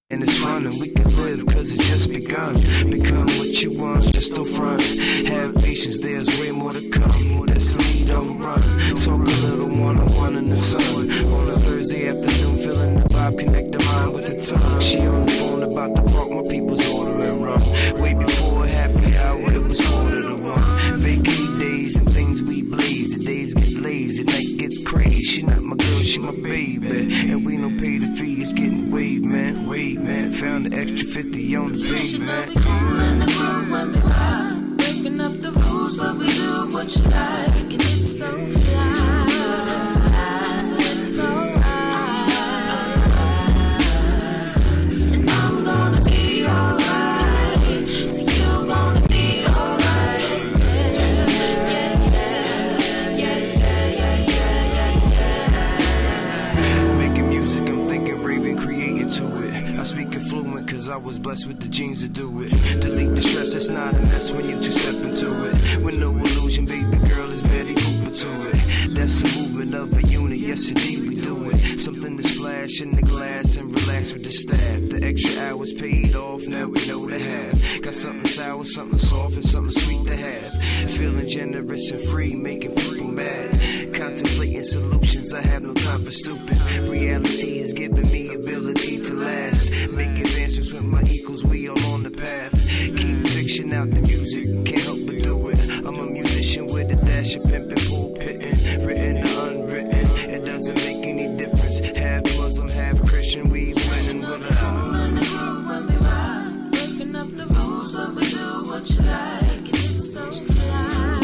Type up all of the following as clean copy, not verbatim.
And it's fun and we can live cause it just begun. Become what you want, just don't front. Have patience, there's way more to come. Destiny don't run. Talk a little one-on-one in the sun. On a Thursday afternoon, feeling the vibe, connect the mind with the tongue. She on the phone about the park, my people's ordering rum. Way before happy hour, it was 1:45. Vacay days and things we blaze. The days get lazy, night gets crazy. She not my girl, she my baby. And we don't pay the fee, it's getting waved, man. Wave, man. Found the extra 50 on the pavement. We cool in the groove when we ride. Breaking up the rules, but we do what you like. And it's so fly. So it's alright. And I'm gonna be alright. So you gonna be alright. Yeah. Making music, I'm thinking, raving, creating to it. I speak fluent cause I was blessed with the genes to do it. Delete the stress, it's not a mess when you two step into it. With no illusion, baby girl, is Betty Cooper to it. That's a movement of a unit, yes indeed we do it. Something to splash in the glass and relax with the staff. The extra hours paid off, now we know to have. Got something sour, something soft, and something sweet to have. Feeling generous and free, making people mad. Contemplating solutions, I have no time for stupid. Reality is giving me ability to last. Make advancements with my equals, we all on the path. Keep fiction out the music, can't help but do it. I'm a musician with a dash of pimping, pulpitting, written or unwritten. It doesn't make any difference. Half Muslim, half Christian, we winning with a When we ride, breaking up the rules, but we do what you like. And it's so fly.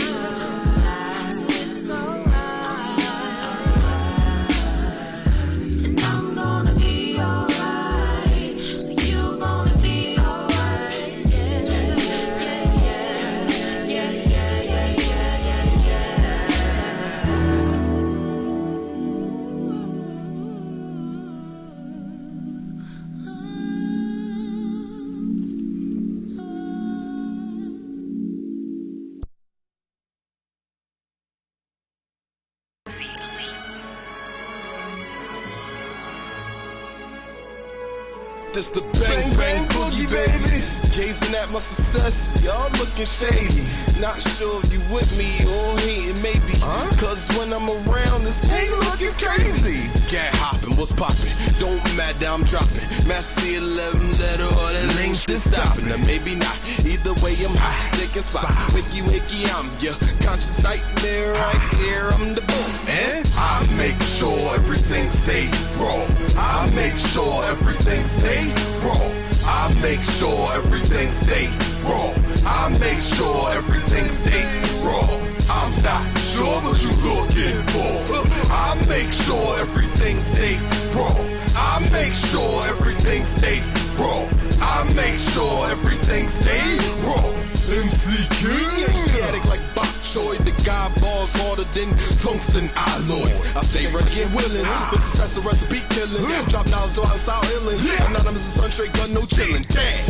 So it's alright. And I'm gonna be alright. So you gonna be alright. This the bang bang boogie, baby. Gazing at my success, y'all looking shady. Not sure if you with me or hating, maybe. Cause when I'm around, this hate look is crazy. Gat hopping, what's popping? Don't matter, I'm dropping. Massey 11 letter or the length is stopping. Or maybe not, either way I'm high, taking spots. Wakey, I'm your conscious nightmare right here, I'm the bull. And I make sure everything stays raw. I make sure everything stays raw. I make sure everything stay raw. I make sure everything stay raw. I'm not sure what you looking for. I make sure everything stay raw. I make sure everything stay raw. I make sure everything stay raw. MC King, Asiatic like bok choy. The guy balls harder than tungsten alloys. I stay ready and willing. This is success a recipe killing. Drop knowledge, so I style illin'. Anonymous is sunstraight, gun no chillin'. Damn.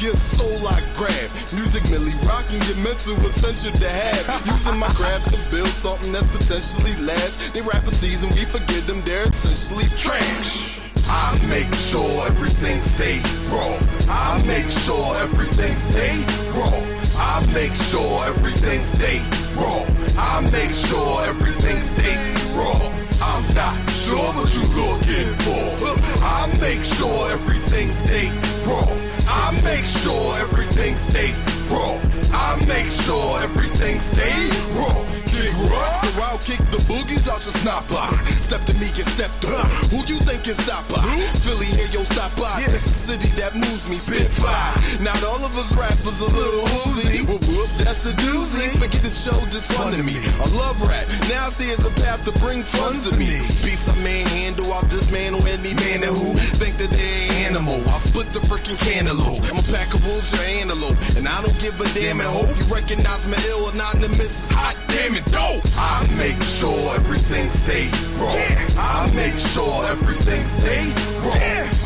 Your soul I grab. Music merely rocking your mental essential to have. Using my craft to build something that's potentially last. They rap a season, we forget them, they're essentially trash. I make sure everything stays raw. I make sure everything stays raw. I make sure everything stays raw. I make sure everything stays raw. I'm not sure what you looking for. I make sure everything stays raw. I make sure everything stays raw. I make sure everything stays raw. King Rock, so I'll kick the boogies out your snot box. Step to me, get stepped on. Who you think can stop by? Philly, here, yo, stop by. This a city that moves me, spit fire. Not all of us rappers a little woozy. Whoop, whoop, that's a doozy. Forget the show, just fun to me. I love rap, now see as a path to bring funds to me. Beats I manhandle, I'll dismantle any man who think that they ain't animal. I'll split the freaking cantaloupe. I'm a pack of wolves, you're antelope. And I don't give a damn and hope you recognize my ill anonymous. Hot damn it, dope. I make sure everything stays raw. I make sure everything stays raw.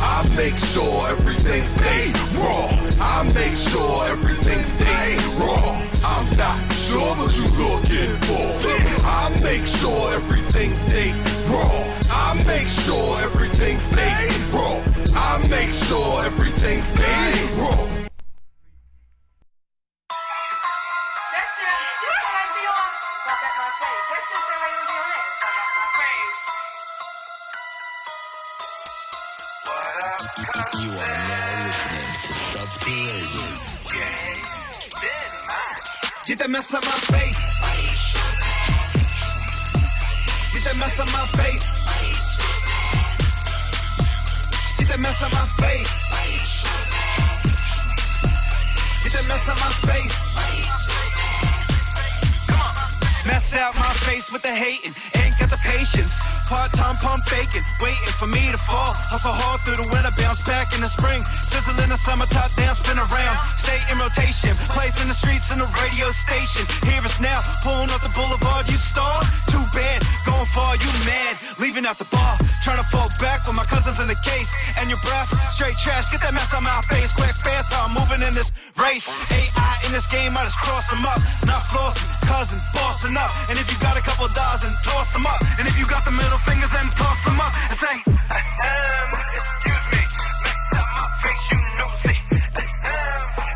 I make sure everything stays raw. I make sure everything stays raw. I'm not sure what you looking for. I make sure everything stays raw. I make sure everything stays raw. I make sure thing stay raw. You are now listening to the radio. Get that mess out my face. Get that mess out my face. Get that mess out my face. Get that mess out my face. Come on. Mess out my face with the hating. Ain't got the patience. Part-time pump faking, waiting for me to fall. Hustle hard through the winter, bounce back in the spring. Sizzle in the summer, top down, spin around. Stay in rotation, plays in the streets and the radio station. Hear us now, pulling off the boulevard, you stalled? Too bad, going far, you mad. Leaving out the bar, trying to fall back with my cousins in the case. And your breath, straight trash, get that mess out my face. Quick, fast, how I'm moving in this race. AI in this game, I just cross them up. Not flossing, cousin, bossing up. And if you got a couple dollars, then toss them up. And if you got the middle fingers and toss them up and say, excuse me, mess up my face, you nosy.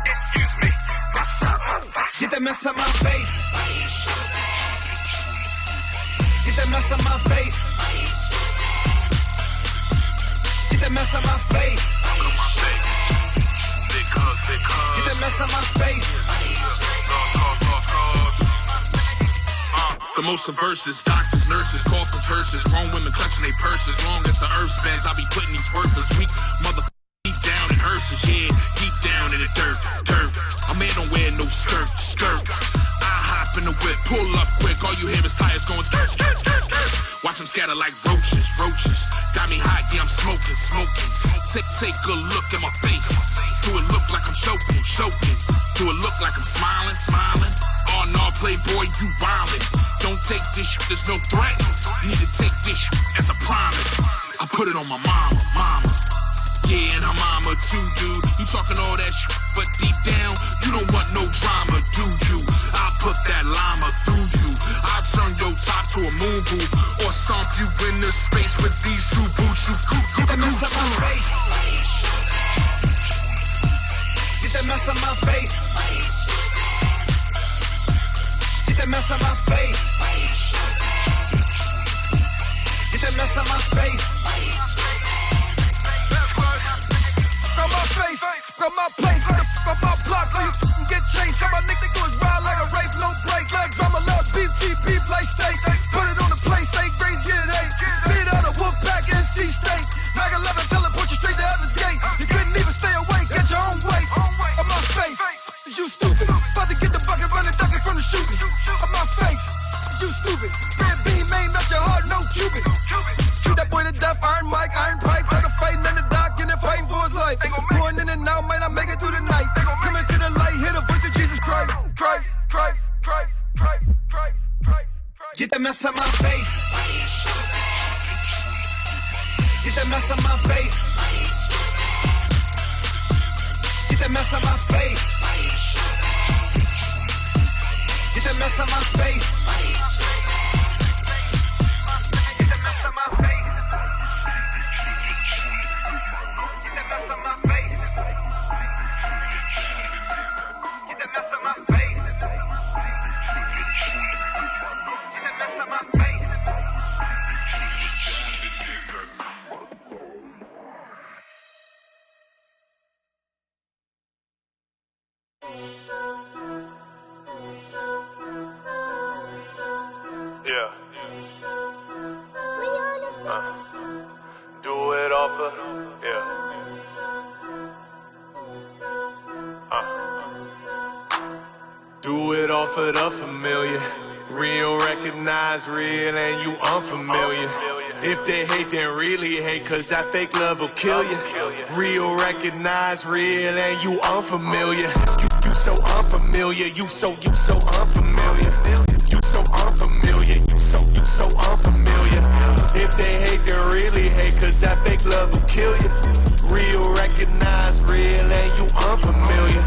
Excuse me, mess up my face. Get that mess up my face. Get that mess up my face. Get that mess up my face. Get that mess up my face. The most of verses, doctors, nurses, coffins, hearses, grown women clutching their purses. Long as the earth spins, I'll be putting these worthless weak mother deep down in hearses, yeah, deep down in the dirt. A man don't wear no skirt. I hop in the whip, pull up quick, all you hear is tires going skirt. Watch them scatter like roaches. Got me hot, yeah, I'm smoking. Take a look at my face. Do it look like I'm choking? Do it look like I'm smiling? Oh no, playboy, you wildin'. Don't take this shit, there's no threat. You need to take this shit as a promise. I put it on my mama. Yeah, and her mama too, dude. You talking all that shit, but deep down, you don't want no drama, do you? I'll put that llama through you. I'll turn your top to a moon boot, or stomp you in the space with these two boots. You get that mess out my face. Get that mess out my face. Get that mess out my face. Get that mess out my face. From my face, from my place, from my block, so you fucking get chased. So my nigga do is ride like a rape, no break. Like drama, love, beef like steak. Put it on the plate, say grace, get it, beat out a whoop back, NC State. Mag 11, tell it, put you straight to heaven's gate. You couldn't even stay awake, get your own weight. On my face, you stupid. About to get the bucket, running, ducking from the shooting. On my face, you stupid. Red beam, ain't not your heart, no Cuban. Shoot that boy to death, iron mic, iron pipe. Try to fight in the dark and then fighting for his life. Going in and out, might not make it through the night. Coming to the light, hear the voice of Jesus Christ. Get that mess out my face. Get that mess out my face. Get that mess out my face. Get that mess out my face. Get that mess out my face. Get that mess out my face. Get that mess out my face. Get that mess out my face. Yeah. Do it off of, yeah. Do it off of the familiar. Real recognize real and you unfamiliar. If they hate, then really hate, cause that fake love will kill you. Real recognize real and you unfamiliar. You so unfamiliar, you so unfamiliar. You so unfamiliar, you so unfamiliar. If they hate, they really hate, cause that fake love will kill you. Real recognize real and you unfamiliar.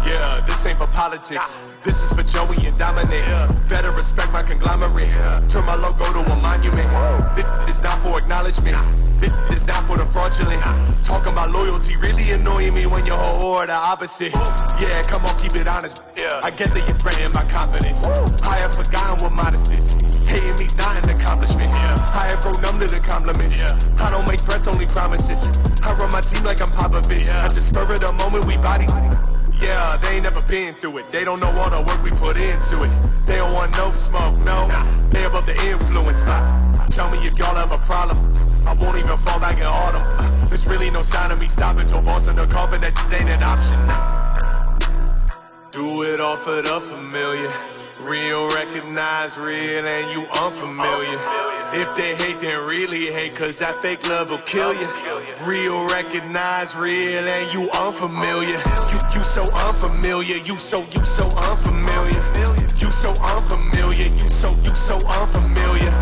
Yeah, this ain't for politics. This is for Joey and Dominic. Better respect my conglomerate. Turn my logo to a monument. This is not for acknowledgement. This not for the fraudulent. Talking about loyalty really annoying me when your whole or the opposite. Yeah, come on, keep it honest. I get that you're threatening my confidence. I have forgotten what modest is. Hating me's not an accomplishment. I have grown numb to the compliments. I don't make threats, only promises. I run my team like I'm Popovich. At the spur of the moment, we body. Yeah, they ain't never been through it. They don't know all the work we put into it. They don't want no smoke, no. They about the influence. Tell me if y'all have a problem. I won't even fall back in autumn. There's really no sign of me stopping till boss in the coffin. That ain't an option. Do it all for the familiar. Real recognize real and you unfamiliar. If they hate, then really hate, cause that fake love will kill you. Real recognize real and you unfamiliar. You so unfamiliar, you so unfamiliar. You so unfamiliar, you so unfamiliar.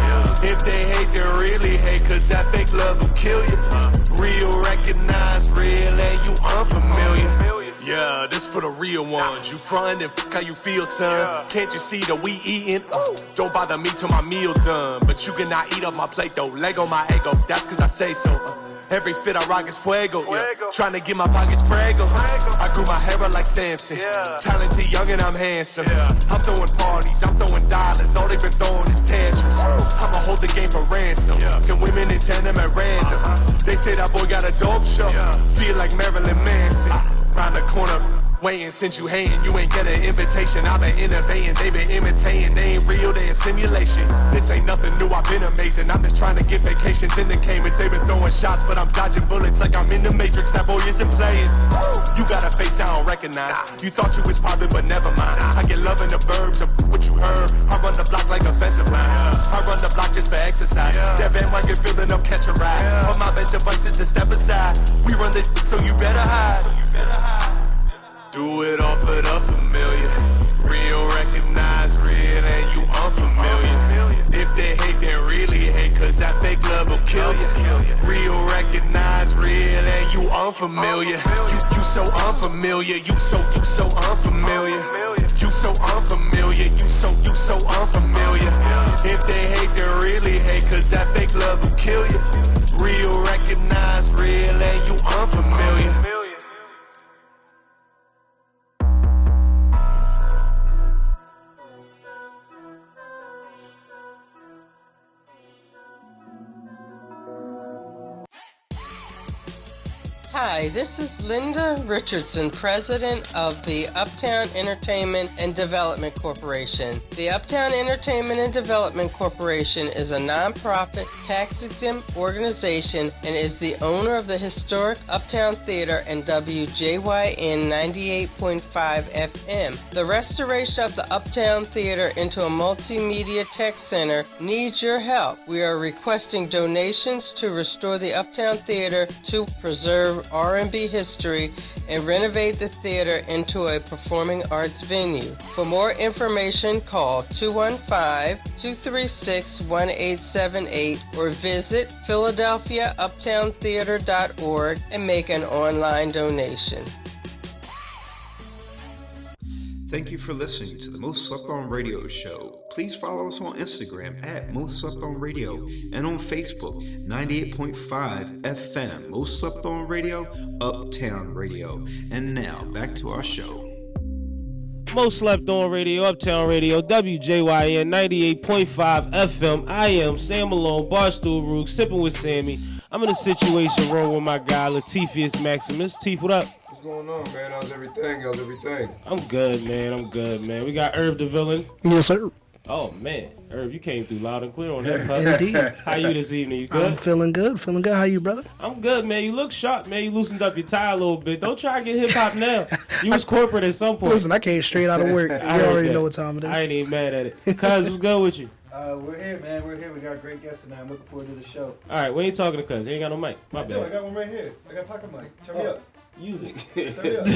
If they hate, they really hate, cause that fake love will kill you. Real recognize real and you unfamiliar. Yeah, this for the real ones. You frontin' and how you feel, son. Can't you see that we eatin'? Don't bother me till my meal done. But you cannot eat up my plate though. Leg on my ego, that's cause I say so. Every fit I rock is fuego. Trying to get my pockets prego. I grew my hair out like Samson. Talented, young, and I'm handsome. I'm throwing parties, I'm throwing dollars. All they been throwing is tantrums. I'ma hold the game for ransom. Can women in tandem at random? They say that boy got a dope show. Feel like Marilyn Manson. Round the corner, waiting since you hating. You ain't get an invitation. I've been innovating, they been imitating. They ain't real, they a simulation. This ain't nothing new, I've been amazing. I'm just trying to get vacations in the Caymans. They been throwing shots, but I'm dodging bullets like I'm in the Matrix. That boy isn't playing. You got a face I don't recognize. You thought you was poppin', but never mind. I get love in the burbs of what you heard. I run the block like offensive lines. I run the block just for exercise. That bandwagon filling up, catch a ride. All my best advice is to step aside. We run the so you better hide. Do it all for the familiar. Real recognize real and you unfamiliar. If they hate, then really hate, cause that fake love will kill you. Real recognize real and you unfamiliar. You so unfamiliar, you so unfamiliar. You so unfamiliar, you so unfamiliar. If they hate, then really hate, cause that fake love will kill you. Real recognize real and you unfamiliar. Hi, this is Linda Richardson, president of the Uptown Entertainment and Development Corporation. The Uptown Entertainment and Development Corporation is a nonprofit, tax-exempt organization and is the owner of the historic Uptown Theater and WJYN 98.5 FM. The restoration of the Uptown Theater into a multimedia tech center needs your help. We are requesting donations to restore the Uptown Theater to preserve R&B history and renovate the theater into a performing arts venue. For more information, call 215-236-1878 or visit PhiladelphiaUptownTheater.org and make an online donation. Thank you for listening to the Most Slept On Radio Show. Please follow us on Instagram at Most Slept On Radio and on Facebook, 98.5 FM, Most Slept On Radio, Uptown Radio. And now, back to our show. Most Slept On Radio, Uptown Radio, WJYN 98.5 FM. I am Sam Malone, Barstool Rook, sipping with Sammy. I'm in a situation room with my guy, Latifius Maximus. Teef, what up? What's going on, man? How's everything? I'm good, man. We got Irv the Villain. Yes, sir. Oh, man. Irv, you came through loud and clear on that, pup. Indeed. How you this evening? You good? I'm feeling good. How you, brother? I'm good, man. You look sharp, man. You loosened up your tie a little bit. Don't try to get hip-hop now. You was corporate at some point. Listen, I came straight out of work. You already know what time it is. I ain't even mad at it. Cuz, what's good with you? We're here, man. We're here. We got great guests tonight. I'm looking forward to the show. All right, when you talking to Cuz? You ain't got no mic. My bad. I got one right here. I got a pocket mic. Turn me up. Use it. Turn me up.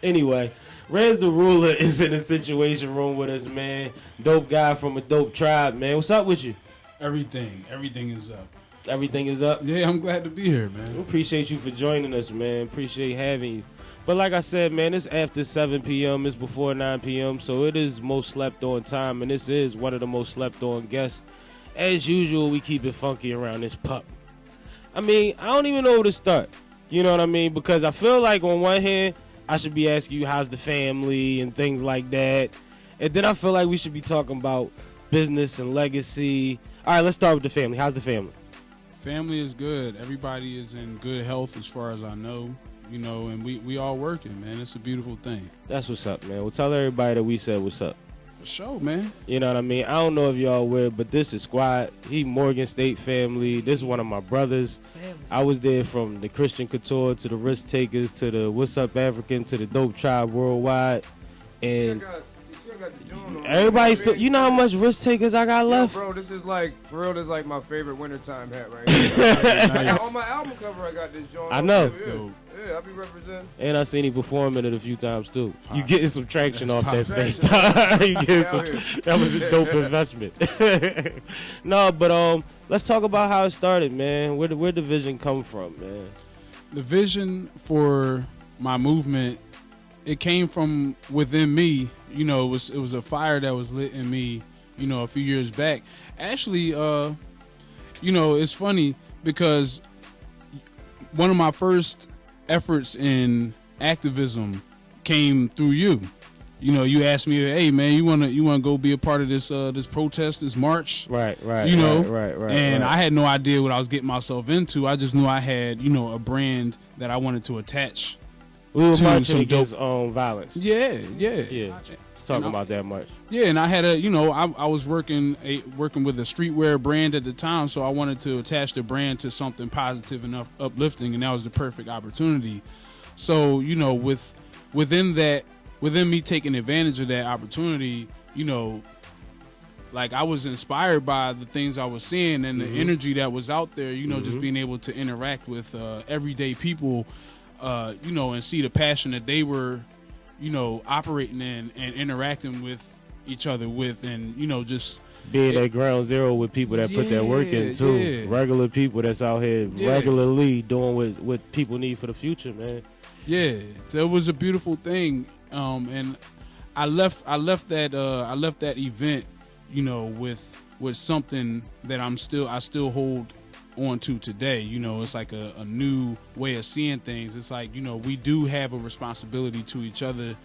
Anyway, Redz da Ruler is in the situation room with us, man. Dope guy from a dope tribe, man. What's up with you? Everything is up. Everything is up? Yeah, I'm glad to be here, man. We appreciate you for joining us, man. Appreciate having you. But like I said, man, it's after 7 p.m. It's before 9 p.m., so it is most slept on time, and this is one of the most slept on guests as usual, we keep it funky around this pup. I mean, I don't even know where to start. You know what I mean? Because I feel like on one hand, I should be asking you how's the family and things like that. And then I feel like we should be talking about business and legacy. All right, let's start with the family. How's the family? Family is good. Everybody is in good health as far as I know. You know, and we all working, man. It's a beautiful thing. That's what's up, man. Well, tell everybody that we said what's up. For sure, man. You know what I mean? I don't know if y'all aware, but this is Squad. He Morgan State family. This is one of my brothers. Family. I was there from the Christian Couture to the Risk Takers to the What's Up African to the Dope Tribe Worldwide. And everybody still, you know how much Risk Takers I got left? Bro, this is like, for real, this is like my favorite wintertime hat right here. Nice. On my album cover, I got this joint. I know. Yeah, I be representing. And I seen him performing it a few times too. You getting some traction off that thing. You getting some, that was a dope investment. No, but let's talk about how it started, man. Where the vision come from, man? The vision for my movement, it came from within me. You know, it was a fire that was lit in me, you know, a few years back. Actually, you know, it's funny because one of my first efforts in activism came through you. You know, you asked me, "Hey, man, you wanna go be a part of this this protest, this march?" Right. You know, right. And I had no idea what I was getting myself into. I just knew I had, you know, a brand that I wanted to attach. We were marching against violence. Yeah. Let's talk about that much. Yeah, and I had a, you know, I was working with a streetwear brand at the time, so I wanted to attach the brand to something positive and uplifting, and that was the perfect opportunity. So, you know, within me taking advantage of that opportunity, you know, like I was inspired by the things I was seeing and the energy that was out there, you know, just being able to interact with everyday people, you know, and see the passion that they were, you know, operating in and interacting with each other with, and, you know, just being at ground zero with people that put that work in too. Yeah. Regular people that's out here regularly doing what people need for the future, man. Yeah, so it was a beautiful thing, and I left that event, you know, with something that I still hold on to today. You know, it's like a new way of seeing things. It's like, you know, we do have a responsibility to each other,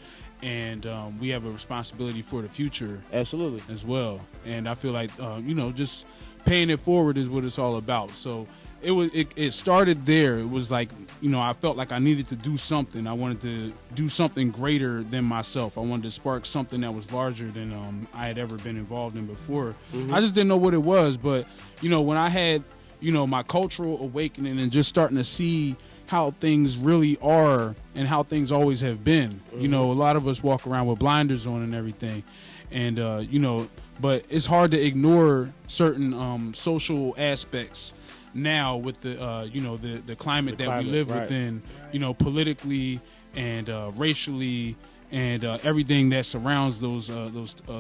and we have a responsibility for the future. Absolutely. As well. And I feel like, you know, just paying it forward is what it's all about. So it started there. It was like, you know, I felt like I needed to do something. I wanted to do something greater than myself. I wanted to spark something that was larger than I had ever been involved in before. I just didn't know what it was. But, you know, when I had, you know, my cultural awakening and just starting to see how things really are and how things always have been. You know, a lot of us walk around with blinders on and everything. And, you know, but it's hard to ignore certain social aspects now with the, you know, the climate that we live within, you know, politically and racially, and everything that surrounds those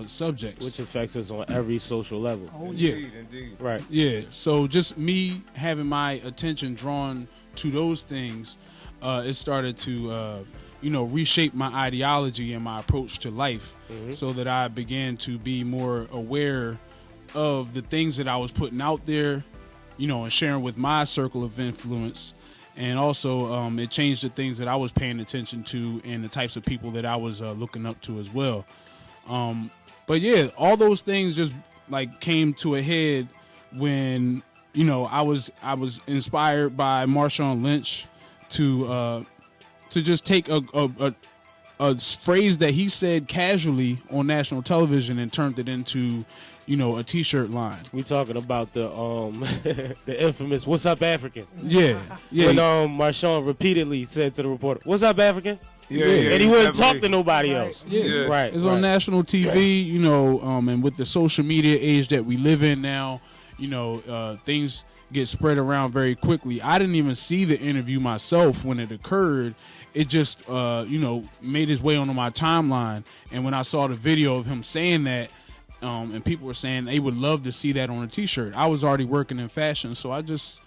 subjects, which affects us on every social level. Oh, indeed. Right. Yeah. So just me having my attention drawn to those things, it started to, you know, reshape my ideology and my approach to life, so that I began to be more aware of the things that I was putting out there, you know, and sharing with my circle of influence. And also, it changed the things that I was paying attention to and the types of people that I was looking up to as well. But yeah, all those things just like came to a head when, you know, I was inspired by Marshawn Lynch to just take a phrase that he said casually on national television and turned it into, you know, a T-shirt line. We talking about the the infamous "What's up, African?" Yeah. When Marshawn repeatedly said to the reporter, "What's up, African?" Yeah, and he wouldn't talk to nobody else. Yeah. Right. It's on national TV, you know, and with the social media age that we live in now, you know, things get spread around very quickly. I didn't even see the interview myself when it occurred. It just, you know, made its way onto my timeline. And when I saw the video of him saying that, and people were saying they would love to see that on a T-shirt, I was already working in fashion, so I just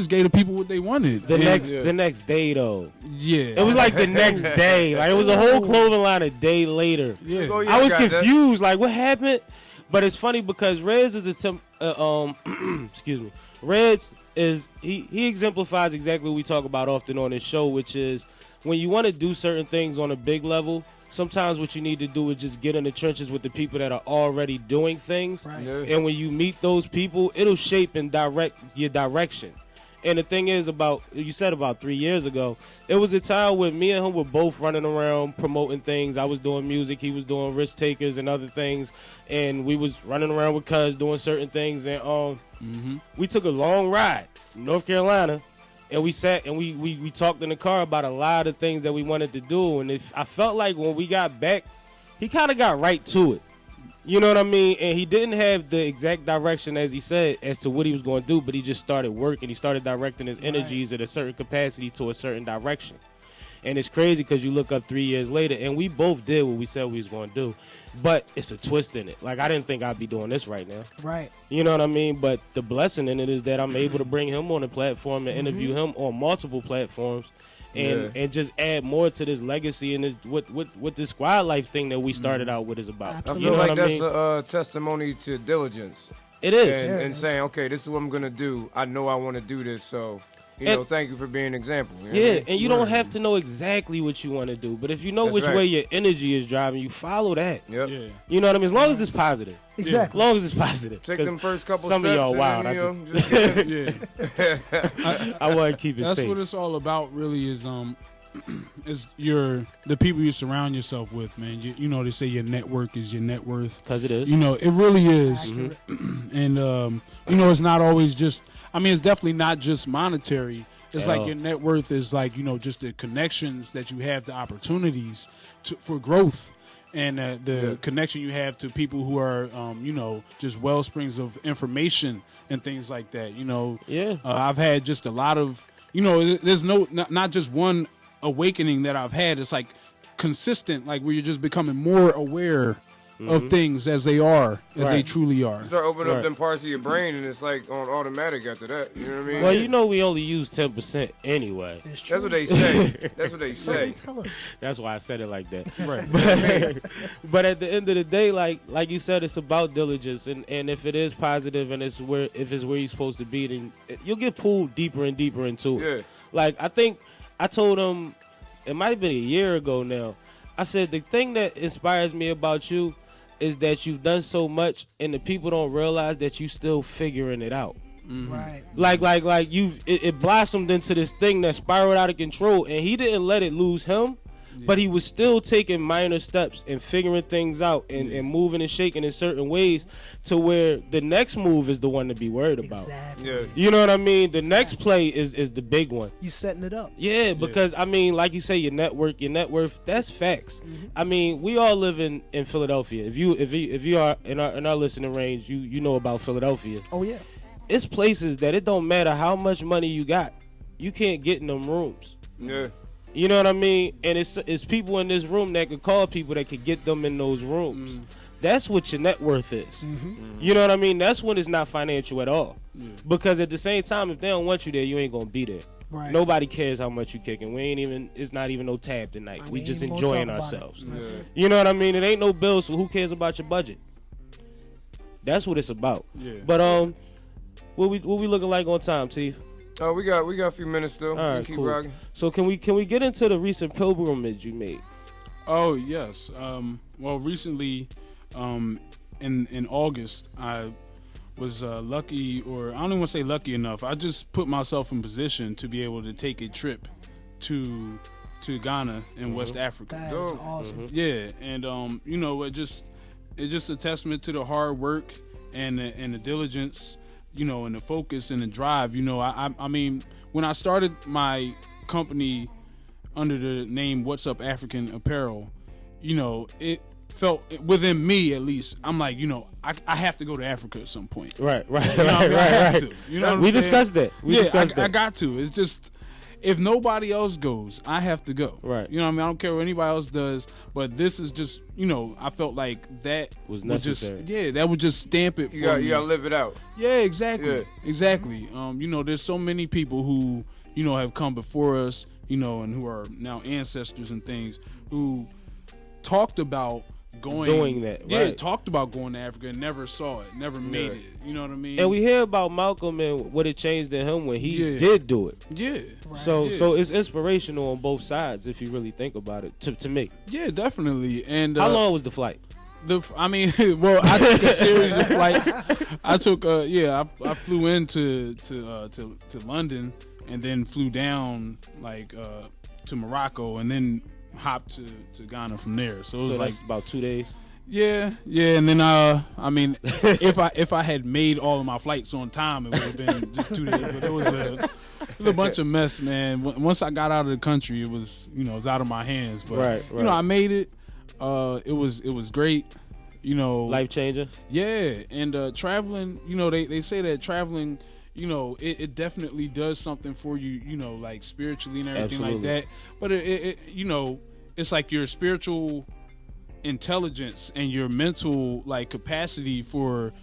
gave the people what they wanted. The next day, though. Yeah. It was like the next day. Like, it was a whole clothing line a day later. Yeah. I was confused. Like, what happened? But it's funny because Redz is excuse me. Redz is he exemplifies exactly what we talk about often on this show, which is when you want to do certain things on a big level, sometimes what you need to do is just get in the trenches with the people that are already doing things. Right. Yeah. And when you meet those people, it'll shape and direct your direction. And the thing is, you said about 3 years ago, it was a time when me and him were both running around promoting things. I was doing music, he was doing risk takers and other things, and we was running around with Cuz doing certain things. And we took a long ride from North Carolina, and we sat and we talked in the car about a lot of things that we wanted to do. And I felt like when we got back, he kind of got right to it. You know what I mean? And he didn't have the exact direction, as he said, as to what he was going to do, but he just started working. He started directing his energies at a certain capacity to a certain direction. And it's crazy because you look up 3 years later, and we both did what we said we was going to do. But it's a twist in it. Like, I didn't think I'd be doing this right now. Right. You know what I mean? But the blessing in it is that I'm able to bring him on the platform and interview him on multiple platforms. And just add more to this legacy and this, what this squad life thing that we started out with is about. Absolutely. I feel like that's a testimony to diligence. It is. And saying, okay, this is what I'm going to do. I know I want to do this, so... thank you for being an example. You know what I mean? And you don't have to know exactly what you want to do, but if you know which way your energy is driving, you follow that. Yep. Yeah. You know what I mean? As long as it's positive. Exactly. As long as it's positive. Take them first couple some steps. Some of y'all wild. I want to keep it That's safe. That's what it's all about, really, is the people you surround yourself with, man. You know, they say your network is your net worth. Because it is. You know, it really is. And, you know, it's not always just, I mean, it's definitely not just monetary. It's like your net worth is like, you know, just the connections that you have to opportunities for growth. And the connection you have to people who are, you know, just well springs of information and things like that. You know, I've had just a lot of, you know, there's not just one awakening that I've had. It's like consistent, like where you're just becoming more aware of things as they are, as they truly are. You start opening up them parts of your brain, and it's like on automatic after that. You know what I mean? Well, you know we only use 10% anyway. That's what they say. That's what they say. They tell us. That's why I said it like that. Right. But at the end of the day, like you said, it's about diligence, and if it is positive and if it's where you're supposed to be, then you'll get pulled deeper and deeper into it. Yeah. Like I think I told him, it might have been a year ago now. I said the thing that inspires me about you is that you've done so much, and the people don't realize that you still figuring it out. Right. Like it blossomed into this thing that spiraled out of control, and he didn't let it lose him, but he was still taking minor steps and figuring things out and moving and shaking in certain ways to where the next move is the one to be worried about. Exactly. Yeah. You know what I mean? The next play is the big one. You setting it up. Yeah, because I mean, like you say, your network, your net worth, that's facts. I mean, we all live in Philadelphia. If you are in our listening range, you know about Philadelphia. Oh yeah. It's places that it don't matter how much money you got, you can't get in them rooms. Yeah. You know what I mean? And it's people in this room that could call people that could get them in those rooms. That's what your net worth is. You know what I mean? That's when it's not financial at all. Because at the same time, if they don't want you there, you ain't gonna be there. Right. Nobody cares how much you kicking. It's not even no tab tonight. We just enjoying ourselves. You know what I mean? It ain't no bills, so who cares about your budget? That's what it's about. Yeah. But what we looking like on time, Teef? Oh, we got a few minutes still. All right, keep cool. rocking. So can we get into the recent pilgrimage you made? Oh yes. Well, recently, in August, I was lucky, or I don't even want to say lucky enough. I just put myself in position to be able to take a trip to Ghana in West Africa. That is awesome. Yeah, and you know, it's just a testament to the hard work and the diligence, you know, and the focus and the drive. You know, I mean, when I started my company under the name What's Up African Apparel, you know, it felt within me, at least, I'm like, you know, I have to go to Africa at some point. Right. You know, I have to. You know what I'm saying? Discussed that. I got to. It's just, if nobody else goes, I have to go. Right. You know what I mean? I don't care what anybody else does, but this is just, you know, I felt like that was necessary. That would just stamp it for me. You gotta live it out. Yeah, exactly. Exactly. You know, there's so many people who, you know, have come before us, you know, and who are now ancestors and things, who talked about doing that. Yeah, right. talked about going to Africa and never saw it, never made it. You know what I mean? And we hear about Malcolm and what it changed in him when he did do it. Yeah. Right. So it's inspirational on both sides if you really think about it. To me. Yeah, definitely. And how long was the flight? I mean, well, I took a series of flights. I took, I flew into to London and then flew down to Morocco and then hopped to Ghana from there. So it was that's about 2 days. Yeah, and then I mean, if I had made all of my flights on time, it would have been just 2 days. But it was a bunch of mess, man. Once I got out of the country, it was it was out of my hands. But right. I made it. It was great. Life changing. Yeah, and traveling. They say that traveling. It definitely does something for you. Like spiritually and everything Absolutely. like that. But it it's like your spiritual intelligence and your mental capacity for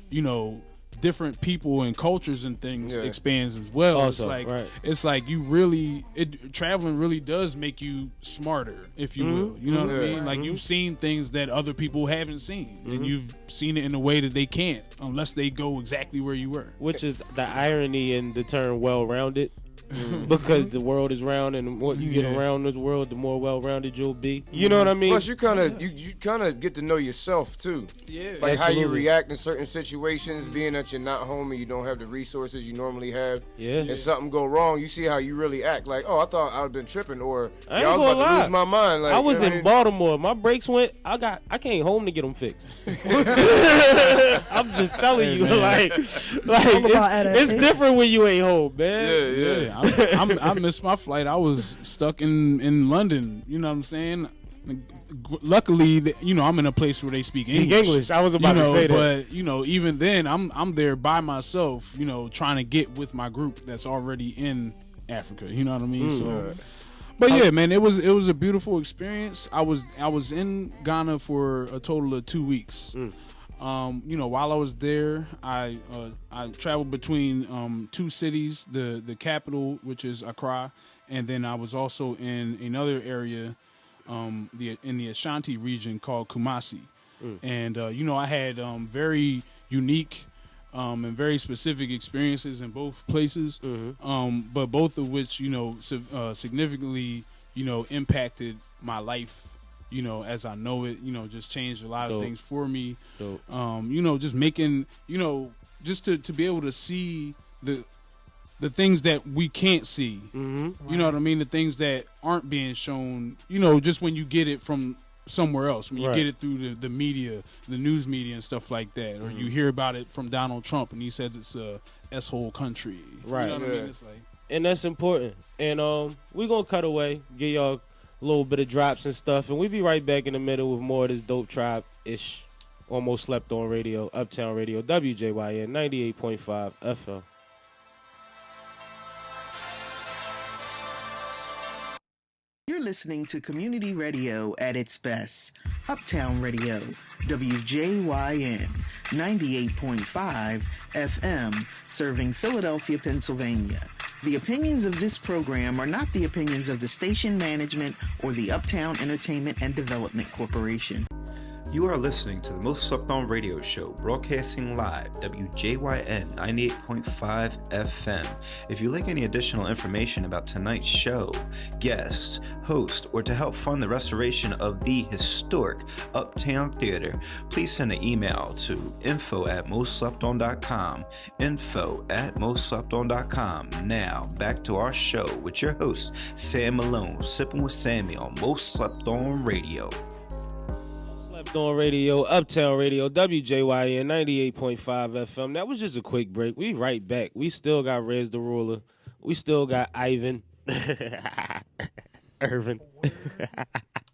different people and cultures and things expands as well. Also, it's like you really traveling really does make you smarter, if you will. You know what I mean? Like you've seen things that other people haven't seen, and you've seen it in a way that they can't unless they go exactly where you were. Which is the irony in the term well-rounded. Because the world is round, and the more you get around this world, the more well-rounded you'll be. You know what I mean? Plus, you kind of get to know yourself too. Yeah, like how you react in certain situations. Being that you're not home and you don't have the resources you normally have. Yeah. And something go wrong, you see how you really act. Like, oh, I thought I'd been tripping, or I ain't was gonna about to lie. lose my mind. Like, I was you know in what Baltimore. My brakes went. I came home to get them fixed. I'm just telling you, like it's different when you ain't home, man. Yeah. I missed my flight. I was stuck in London. You know what I'm saying? Luckily, I'm in a place where they speak English. I was about to say that. But even then, I'm there by myself. Trying to get with my group that's already in Africa. You know what I mean? So. But yeah, man, it was a beautiful experience. I was in Ghana for a total of 2 weeks. While I was there, I traveled between two cities, the capital, which is Accra, and then I was also in another area, in the Ashanti region called Kumasi. And I had very unique and very specific experiences in both places, but both of which significantly impacted my life. As I know it, just changed a lot of things for me. Just making, just to be able to see the things that we can't see. You know what I mean? The things that aren't being shown, just when you get it from somewhere else, when you get it through the media, the news media and stuff like that, or you hear about it from Donald Trump and he says it's a S-hole country. Right. You know what I mean? It's like, and that's important. And we're going to cut away, give y'all a little bit of drops and stuff, and we'll be right back in the middle with more of this dope tribe-ish, almost slept on radio, Uptown Radio, WJYN 98.5 FM. You're listening to community radio at its best. Uptown Radio, WJYN 98.5 FM, serving Philadelphia, Pennsylvania. The opinions of this program are not the opinions of the station management or the Uptown Entertainment and Development Corporation. You are listening to the Most Slept On Radio Show, broadcasting live, WJYN 98.5 FM. If you'd like any additional information about tonight's show, guests, host, or to help fund the restoration of the historic Uptown Theater, please send an email to info@mostslepton.com, info@mostslepton.com. Now, back to our show with your host, Sam Malone, Sipping with Sammy on Most Slept On Radio. On radio, Uptown Radio, WJYN 98.5 FM. That was just a quick break. We right back. We still got Redz da Ruler. We still got Ivan. Irvin.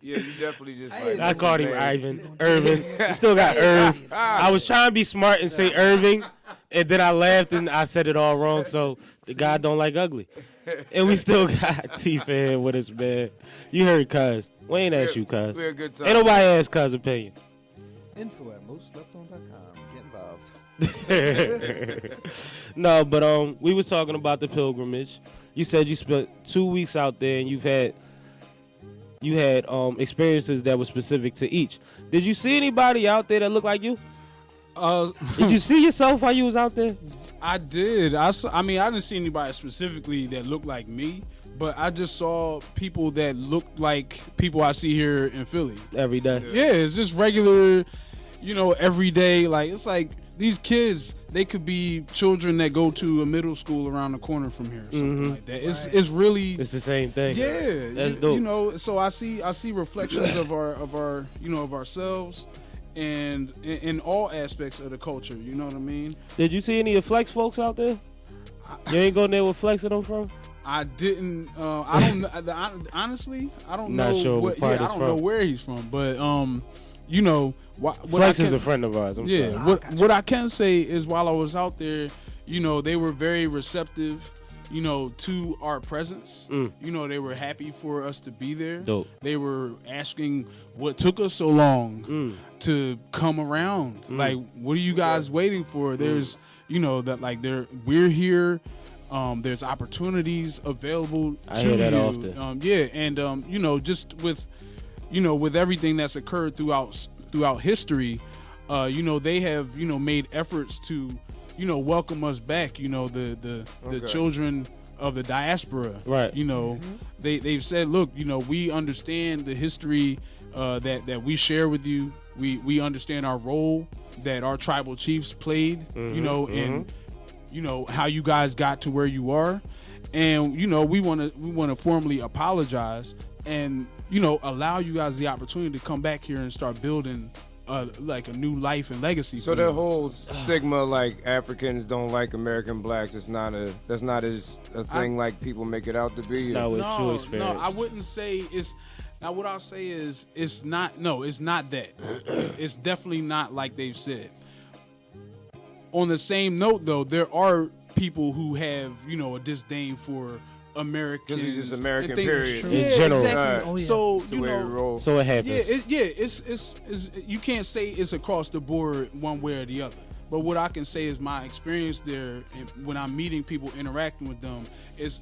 Yeah, you definitely just I called him Ivan. Irvin. We still got Irv. I was trying to be smart and say Irving, and then I laughed and I said it all wrong, so the guy don't like ugly. And we still got Teef in here with us, man. You heard Cuz. We ain't asked you, Cuz. We're a good time. Ain't nobody asked Cuz' opinion. info@mostslepton.com. Get involved. No, but we was talking about the pilgrimage. You said you spent 2 weeks out there and you've had you had experiences that were specific to each. Did you see anybody out there that looked like you? Did you see yourself while you was out there? I did. I mean, I didn't see anybody specifically that looked like me, but I just saw people that looked like people I see here in Philly every day. Yeah, it's just regular, every day. Like, it's like these kids, they could be children that go to a middle school around the corner from here, or something like that. It's really, it's the same thing. Yeah, that's dope. So I see reflections of ourselves. And in all aspects of the culture, you know what I mean? Did you see any of Flex folks out there? You ain't going there with Flex and them from? I didn't. I don't. Honestly, I don't Not know. sure what part I it's don't from. know where he's from, but Flex is a friend of ours. Sorry. What I can say is, while I was out there, they were very receptive. To our presence. They were happy for us to be there. Dope. They were asking what took us so long to come around. Like, what are you guys waiting for? There's, we're here. There's opportunities available I to hear that you. often. Just with everything that's occurred throughout history, they have, made efforts to welcome us back. The children of the diaspora. Right. They've said, look, we understand the history that we share with you. We understand our role that our tribal chiefs played. And how you guys got to where you are, and we want to formally apologize and allow you guys the opportunity to come back here and start building. Like a new life and legacy. So that whole stigma, like Africans don't like American blacks, that's not as a thing like people make it out to be. No, I wouldn't say it's. Now, what I'll say is, it's not. No, it's not that. It's definitely not like they've said. On the same note, though, there are people who have a disdain for Americans. Because he's just American, period. Yeah, in general. Exactly. Right. Oh, yeah. So so it happens. It's you can't say it's across the board one way or the other. But what I can say is my experience there, and when I'm meeting people, interacting with them, is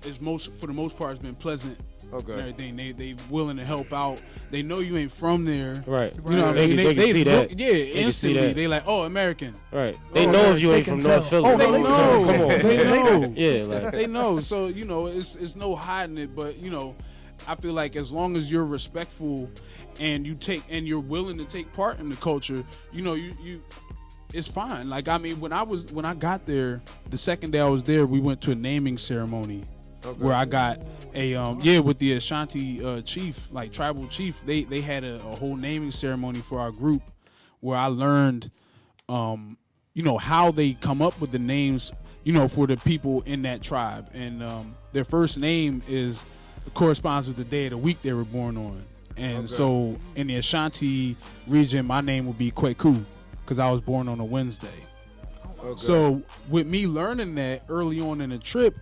for the most part, has been pleasant. Okay. And everything. They willing to help out. They know you ain't from there. Right. You know what I mean? They can see that. Yeah, They can see instantly. that. They like, oh, American. Right. They know if you ain't from North Philly. Oh, they know. Come on. They know. Yeah, like They know. So, it's no hiding it, but I feel like as long as you're respectful and you're willing to take part in the culture, you it's fine. Like, I mean, when I got there, the second day I was there, we went to a naming ceremony. Okay. Where I got with the Ashanti chief, like tribal chief, they had a whole naming ceremony for our group where I learned how they come up with the names, for the people in that tribe. And their first name corresponds with the day of the week they were born on. And so in the Ashanti region, my name would be Kweku because I was born on a Wednesday. Okay. So with me learning that early on in the trip,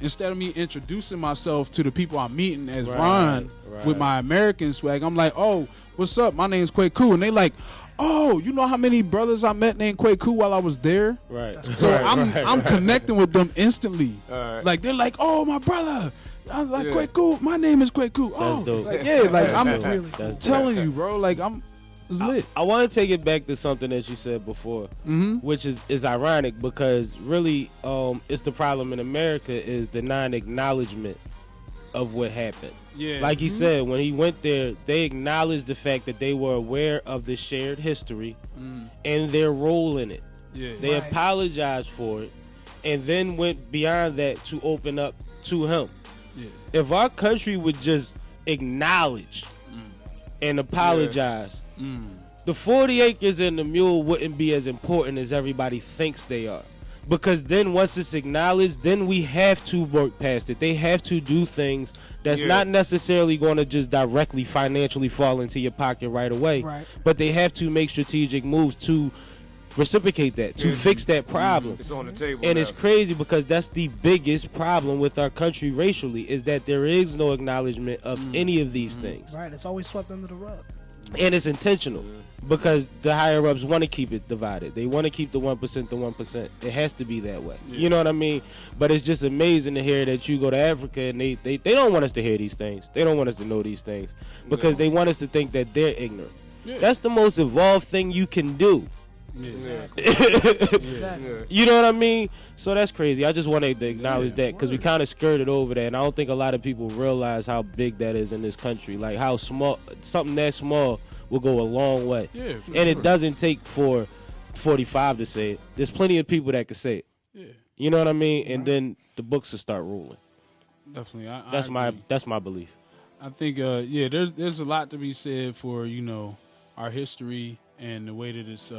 instead of me introducing myself to the people I'm meeting as Ron with my American swag, I'm like, oh, what's up? My name's Kweku. And they like, oh, you know how many brothers I met named Kweku while I was there? Right. So I'm connecting with them instantly. Like, they're like, oh, my brother. I was like, Kweku. My name is Kweku. Oh, dope. Like, yeah, like I'm That's telling you, bro. Like it's lit. I want to take it back to something that you said before, which is ironic because really, it's the problem in America is the non-acknowledgement of what happened. Yeah. Like he said, when he went there, they acknowledged the fact that they were aware of the shared history and their role in it. Yeah. They apologized for it and then went beyond that to open up to him. Yeah. If our country would just acknowledge and apologize, the 40 acres and the mule wouldn't be as important as everybody thinks they are. Because then once it's acknowledged, then we have to work past it. They have to do things that's not necessarily going to just directly financially fall into your pocket right away. Right. But they have to make strategic moves to reciprocate that, to fix that problem. It's on the table. And now. it's crazy because that's the biggest problem with our country racially is that there is no acknowledgement of any of these things. Right. It's always swept under the rug. And it's intentional because the higher ups want to keep it divided. They want to keep the 1% the 1%. It has to be that way. Yeah. You know what I mean? But it's just amazing to hear that you go to Africa and they don't want us to hear these things. They don't want us to know these things because they want us to think that they're ignorant. Yeah. That's the most evolved thing you can do. Exactly. You know what I mean? So that's crazy. I just wanted to acknowledge that because we kind of skirted over that, and I don't think a lot of people realize how big that is in this country. Like how small something that small will go a long way. Yeah, and it doesn't take for 45 to say it. There's plenty of people that can say it. Yeah. You know what I mean? And then the books will start ruling. Definitely. That's my belief. I think there's a lot to be said for, our history and the way that it's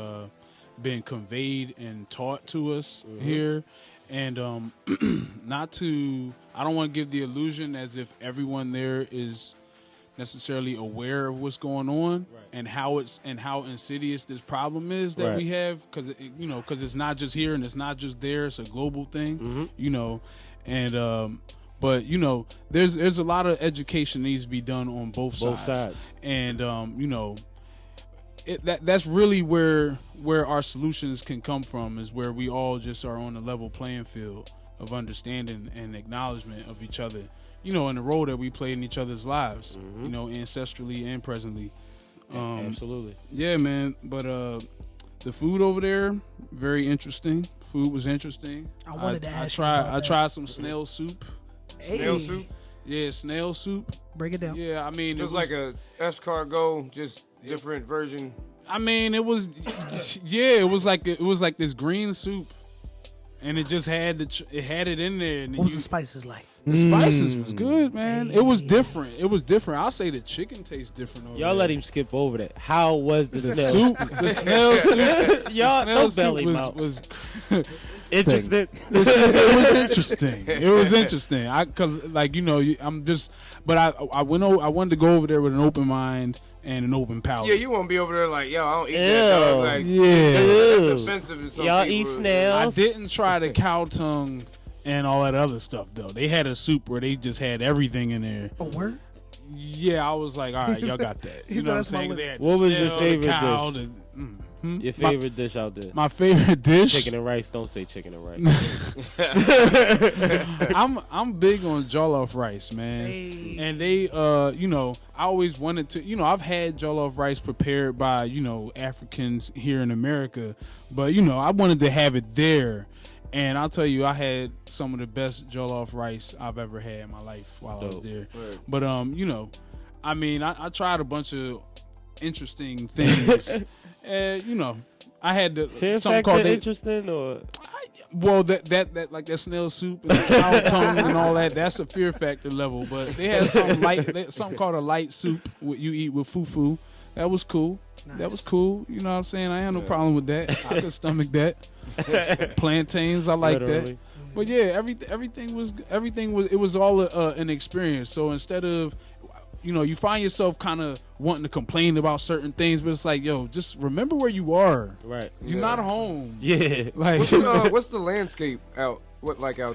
been conveyed and taught to us here. And I don't want to give the illusion as if everyone there is necessarily aware of what's going on and how insidious this problem is that we have, because it's not just here and it's not just there, it's a global thing, and but there's a lot of education needs to be done on both sides. And that's really where our solutions can come from, is where we all just are on a level playing field of understanding and acknowledgement of each other, and the role that we play in each other's lives, ancestrally and presently. Absolutely. Yeah, man. But the food over there, very interesting. Food was interesting. I wanted to ask I tried some snail soup. Hey. Snail soup? Yeah, snail soup. Break it down. Yeah, I mean, Just like a escargot, just different version. I mean, it was it was like this green soup, and it just had it in there. And what was the spices like? The spices was good, man. It was different. I'll say the chicken tastes different over Y'all there. let him skip over that. How was the snail soup? The snail soup. Y'all the snail don't belly soup was interesting. It was interesting. It was interesting. I wanted to go over there with an open mind and an open palate. Yeah, you won't be over there like, yo, I don't eat that, dog. Like, that's offensive to some Y'all people. eat snails? I didn't try the cow tongue and all that other stuff, though. They had a soup where they just had everything in there. A word? Yeah, I was like, all right, y'all got that. You know what I'm saying? They had What was your snail, favorite cow, dish? Hmm? Your favorite dish out there? My favorite dish? Chicken and rice. Don't say chicken and rice. I'm big on jollof rice, man. Hey. And they, I always wanted to, I've had jollof rice prepared by, Africans here in America, but, I wanted to have it there. And I'll tell you, I had some of the best jollof rice I've ever had in my life while I was there. Right. But, I tried a bunch of interesting things. And, I had something called interesting or that like that snail soup and the cow tongue and all that. That's a fear factor level. But they had something called a light soup what you eat with fufu. That was cool. Nice. That was cool. You know what I'm saying? I had no problem with that. I could stomach that. Plantains, I like that. But yeah, everything was it was all an experience. So instead of you find yourself kind of wanting to complain about certain things, but it's like, yo, just remember where you are. Right. You're not home. Yeah. Like what's the landscape out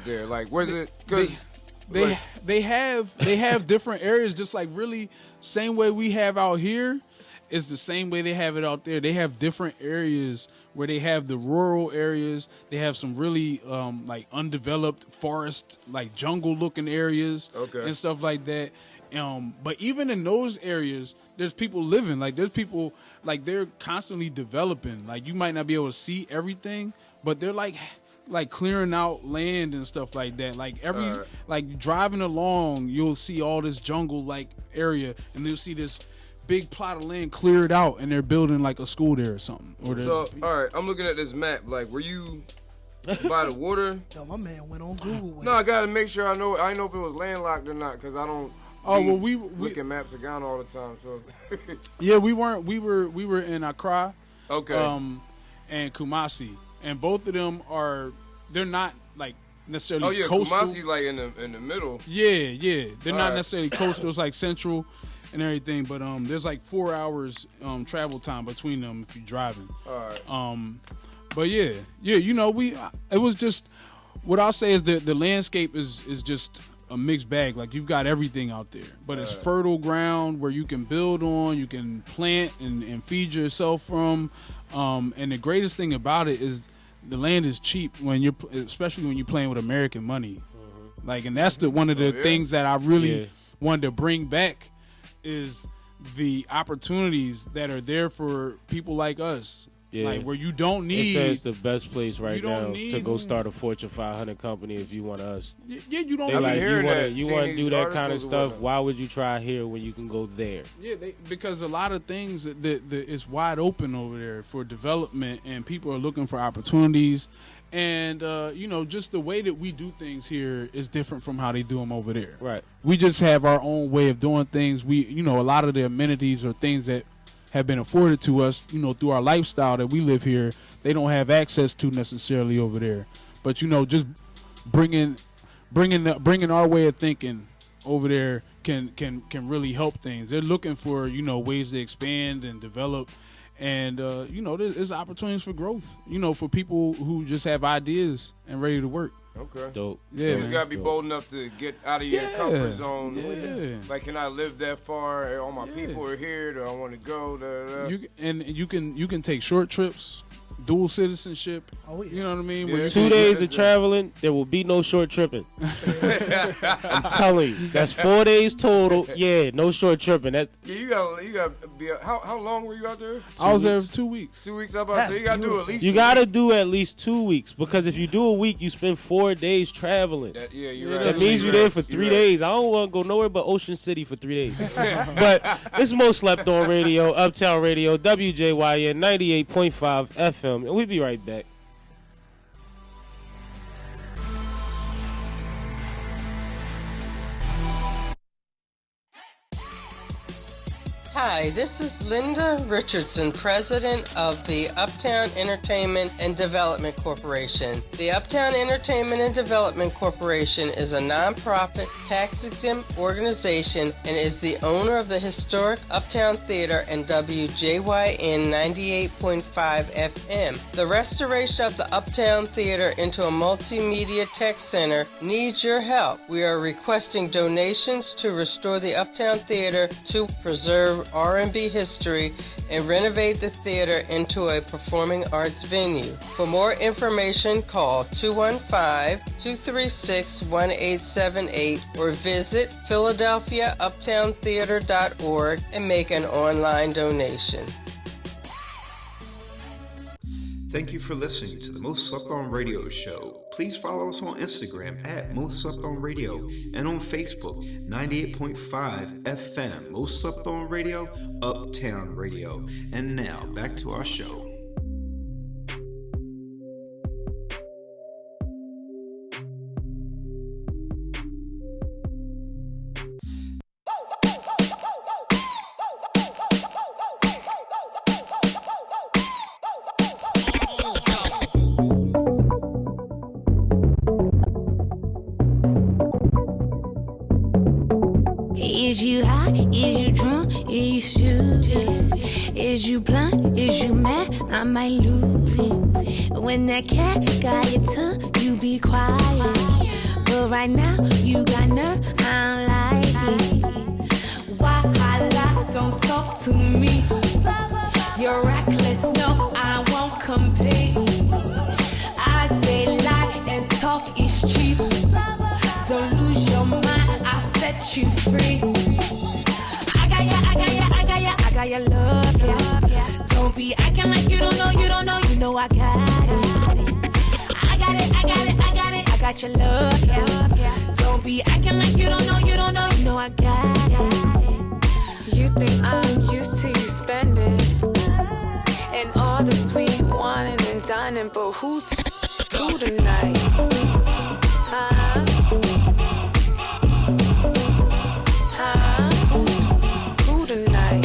there? Like, where's it? Because they have different areas, just like really same way we have out here is the same way they have it out there. They have different areas where they have the rural areas. They have some really like undeveloped forest, like jungle looking areas and stuff like that. But even in those areas, there's people living. Like there's people like they're constantly developing. Like you might not be able to see everything, but they're like clearing out land and stuff like that. Like like driving along, you'll see all this jungle like area, and you'll see this big plot of land cleared out, and they're building like a school there or something. So all right, I'm looking at this map. Like, were you by the water? Yo, my man went on Google. No, I gotta make sure I know if it was landlocked or not, because I don't. Oh well, we look at maps of Ghana all the time. So yeah, we weren't. We were in Accra, and Kumasi, and both of them they're not like necessarily. Oh yeah, coastal. Kumasi like in the middle. Yeah, they're not necessarily coastal. It's like central and everything, but there's like 4 hours travel time between them if you're driving. All right. But yeah, it was just what I'll say is the landscape is just a mixed bag. Like you've got everything out there, but it's fertile ground where you can build on, you can plant and feed yourself from. And the greatest thing about it is the land is cheap especially when you're playing with American money. Like, and that's one of the things that I really wanted to bring back is the opportunities that are there for people like us. Yeah. Like where you don't need. It says the best place right now to go start a Fortune 500 company if you want us. Yeah, you don't. They like you want to do that articles kind of stuff. or Why would you try here when you can go there? Yeah, because a lot of things it's wide open over there for development, and people are looking for opportunities. And just the way that we do things here is different from how they do them over there. Right. We just have our own way of doing things. We, a lot of the amenities or things that have been afforded to us, through our lifestyle that we live here, they don't have access to necessarily over there. But just bringing our way of thinking over there can really help things. They're looking for ways to expand and develop, and there's opportunities for growth. For people who just have ideas and ready to work. Okay. Dope. Yeah, you just gotta be bold enough to get out of your comfort zone. Yeah. Like, can I live that far? All my people are here. Do I want to go? You can take short trips, dual citizenship. Oh, yeah. You know what I mean? Yeah. 2 days of traveling, there will be no short tripping. I'm telling you, that's 4 days total. Yeah, no short tripping. That you gotta be. How long were you out there? I was there for 2 weeks. 2 weeks up. So you gotta do at least. You gotta do at least 2 weeks, because if you do a week, you spend 4 days traveling. You're right. That means you're there for 3 days. I don't want to go nowhere but Ocean City for 3 days. But it's Most Slept On Radio, Uptown Radio, WJYN 98.5 FM, and we'll be right back. Hi, this is Linda Richardson, president of the Uptown Entertainment and Development Corporation. The Uptown Entertainment and Development Corporation is a nonprofit, tax-exempt organization and is the owner of the historic Uptown Theater and WJYN 98.5 FM. The restoration of the Uptown Theater into a multimedia tech center needs your help. We are requesting donations to restore the Uptown Theater to preserve R&B history and renovate the theater into a performing arts venue. For more information, call 215-236-1878 or visit PhiladelphiaUptownTheater.org and make an online donation. Thank you for listening to the Most Slept On Radio Show. Please follow us on Instagram at Most Slept On Radio and on Facebook, 98.5 FM, Most Slept On Radio, Uptown Radio. And now, back to our show. Is you high? Is you drunk? Is you stupid? Is you blind? Is you mad? I might lose it. When that cat got your tongue, you be quiet. But right now, you got nerve, I don't like it. Why I lie? Don't talk to me. You're reckless, no, I won't compete. I say lie and talk is cheap. Don't lose your mind, I set you free. I got your love, yeah. Don't be acting like you don't know, you know I got it. I got your love, yeah. Don't be acting like you don't know, you know I got it. You think I'm used to you spending and all the sweet whining and dining, but who's who tonight? Who tonight?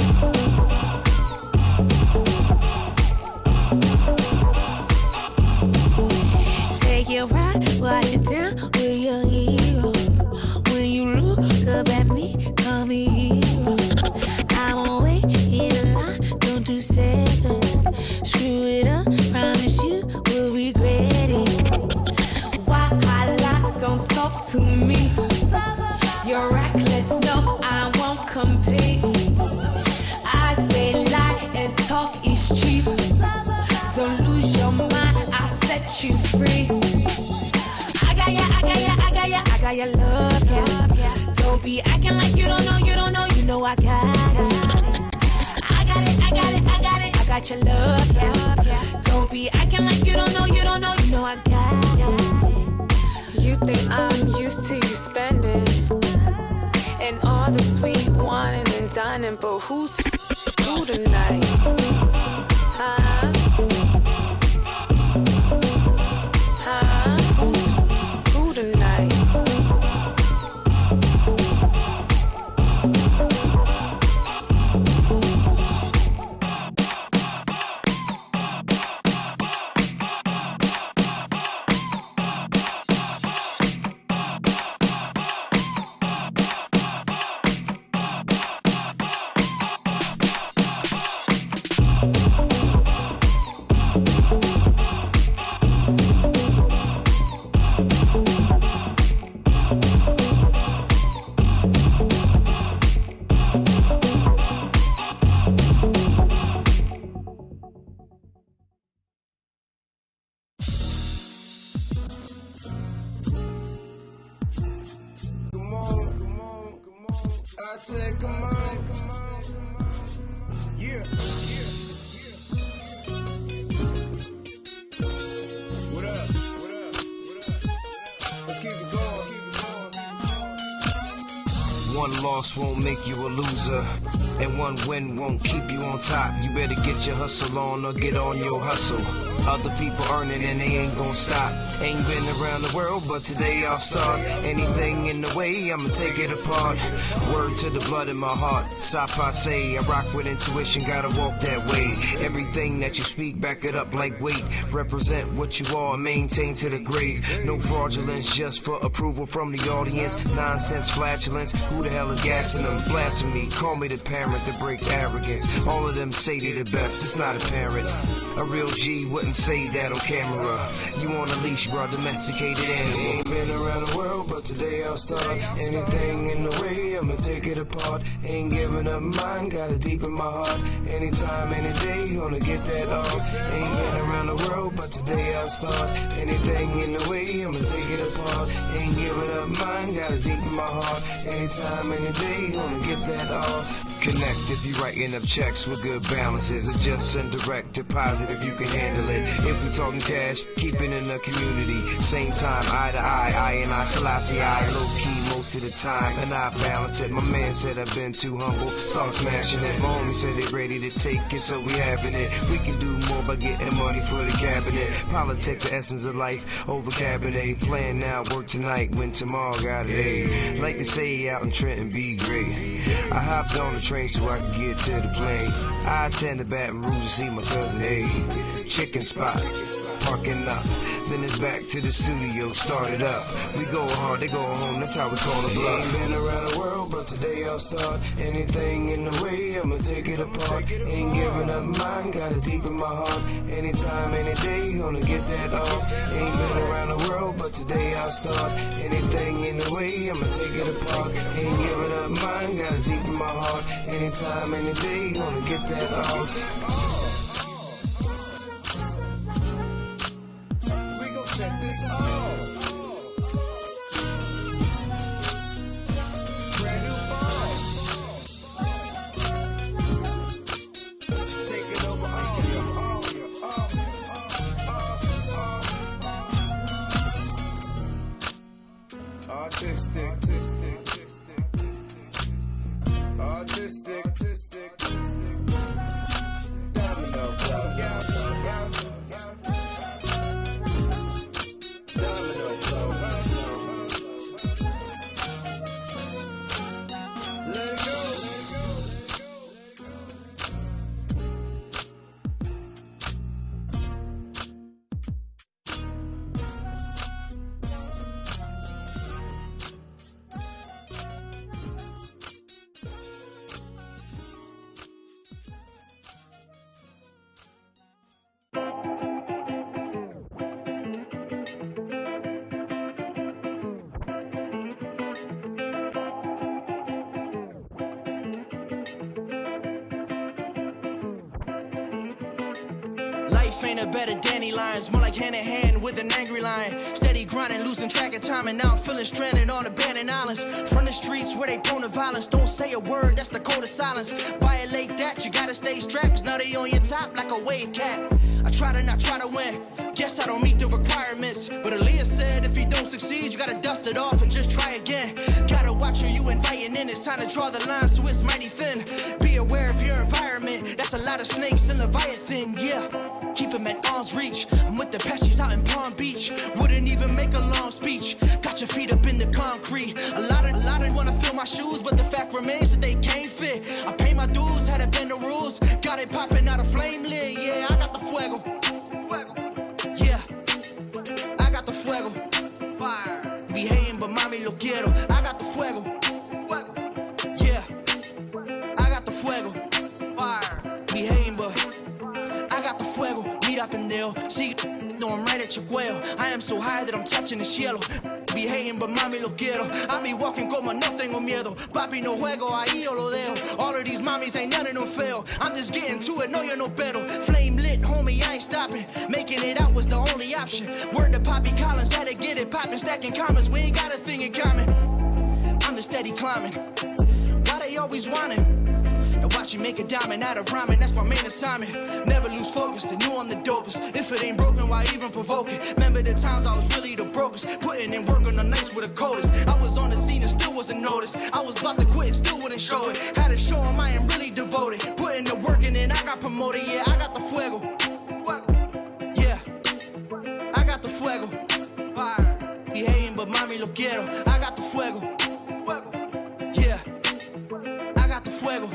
Take your ride, watch it down with your hero. When you look up at me, call me hero. I won't wait in a line, don't do seconds. Screw it up, promise you will regret it. Why Whining and dining, but who's who tonight? Huh? Huh? Who's who tonight? I said, come on, come on, come on. Yeah, yeah. What up? What up? What up? Let's keep it going. Let's keep it going. One loss won't make you a loser, and one win won't keep you on top. You better get your hustle on or get on your hustle. Other people earning and they ain't gon' stop. Ain't been around the world, but today I'll start. Anything in the way, I'ma take it apart. Word to the blood in my heart. Stop, I say, I rock with intuition, gotta walk that way. Everything that you speak, back it up like weight. Represent what you are, maintain to the grave. No fraudulence, just for approval from the audience. Nonsense, flatulence, who the hell is gassing them? Blasphemy, call me the parent that breaks arrogance. All of them say they the best, it's not apparent. A real G wouldn't say that on camera. You on a leash, bro, domesticated animal. Ain't been around the world, but today I'll start. Anything in the way, I'ma take it apart. Ain't giving up mine, got it deep in my heart. Anytime, any day, gonna get that off. Ain't been around the world, but today I'll start. Anything in the way, I'ma take it apart. Ain't giving up mine, got it deep in my heart. Anytime, any day, gonna get that off. Connect if you writing up checks with good balances, or just send direct deposit if you can handle it. If we talking cash, keep it in the community. Same time, eye to eye, I and I, Selassie, I low key most of the time, and I balance it. My man said I've been too humble, start smashing it. My homie said they ready to take it, so we having it. We can do more by getting money for the cabinet. Politics, the essence of life, over cabinet. Plan now, work tonight, when tomorrow got it. Hey, like to say out in Trenton, be great. I hopped on the train so I could get to the plane. I attend the Baton Rouge to see my cousin, hey. Chicken spot, parking up. Then it's back to the studio, started up. We go hard, they go home, that's how we call the bluff. Ain't been around the world, but today I'll start. Anything in the way, I'ma take it apart. Ain't giving up mine, got it deep in my heart. Anytime, any day, gonna get that off. Ain't been around the world, but today I'll start. Anything in the way, I'ma take it apart. Ain't giving up mine, got it deep in my heart. Anytime, any day, gonna get that off. Set this off. Brand new ball. Take it over artistic. Domino, Life ain't a better dandelions, more like hand in hand with an angry lion. Steady grinding, losing track of time, and now I'm feeling stranded on abandoned islands. From the streets where they prone to violence, don't say a word, that's the code of silence. Violate that, you gotta stay strapped, 'cause now they on your top like a wave cap. I try to not try to win, guess I don't meet the requirements. But Aaliyah said if you don't succeed, you gotta dust it off and just try again. Gotta watch who you inviting in, it's time to draw the line so it's mighty thin. Be aware of your environment, that's a lot of snakes and Leviathan, yeah. Keep them at arm's reach, I'm with the Pesci's out in Palm Beach. Wouldn't even make a long speech, got your feet up in the concrete. A lot of wanna fill my shoes, but the fact remains that they can't fit. I pay my dues, had to bend the rules, got it popping out of flame lit, yeah, I got the fuego. Yeah, I got the fuego. Fire. Be hating, but mami lo quiero. I got the fuego. Yeah, I got the fuego. Fire. Be hating, but I got the fuego. Mira, pendejo. Sigue, no, I'm right at your cuello. I am so high that I'm touching the cielo. Be hating, but mami lo quiero. I be walking como no tengo miedo. Papi no juego, ahí yo lo dejo. All of these mommies ain't none of them fail. I'm just getting to it, no you're no better. Flame lit, homie, I ain't stopping. Making it out was the only option. Word to Poppy Collins, had to get it poppin'. Stacking commas, we ain't got a thing in common. I'm just steady climbing. Why they always wanting? And watch you make a diamond out of rhyming, that's my main assignment. Never lose focus, the new I'm the dopest. If it ain't broken, why even provoke it? Remember the times I was really the brokest. Putting in work on the nights with the coldest. I was on the scene and still wasn't noticed. I was about to quit and still wouldn't show it. Had to show 'em I am really devoted. Putting the work in and I got promoted, yeah, I got the fuego. Yeah, I got the fuego. Fire. Be hating, but mami lo quiero. I got the fuego. Yeah, I got the fuego.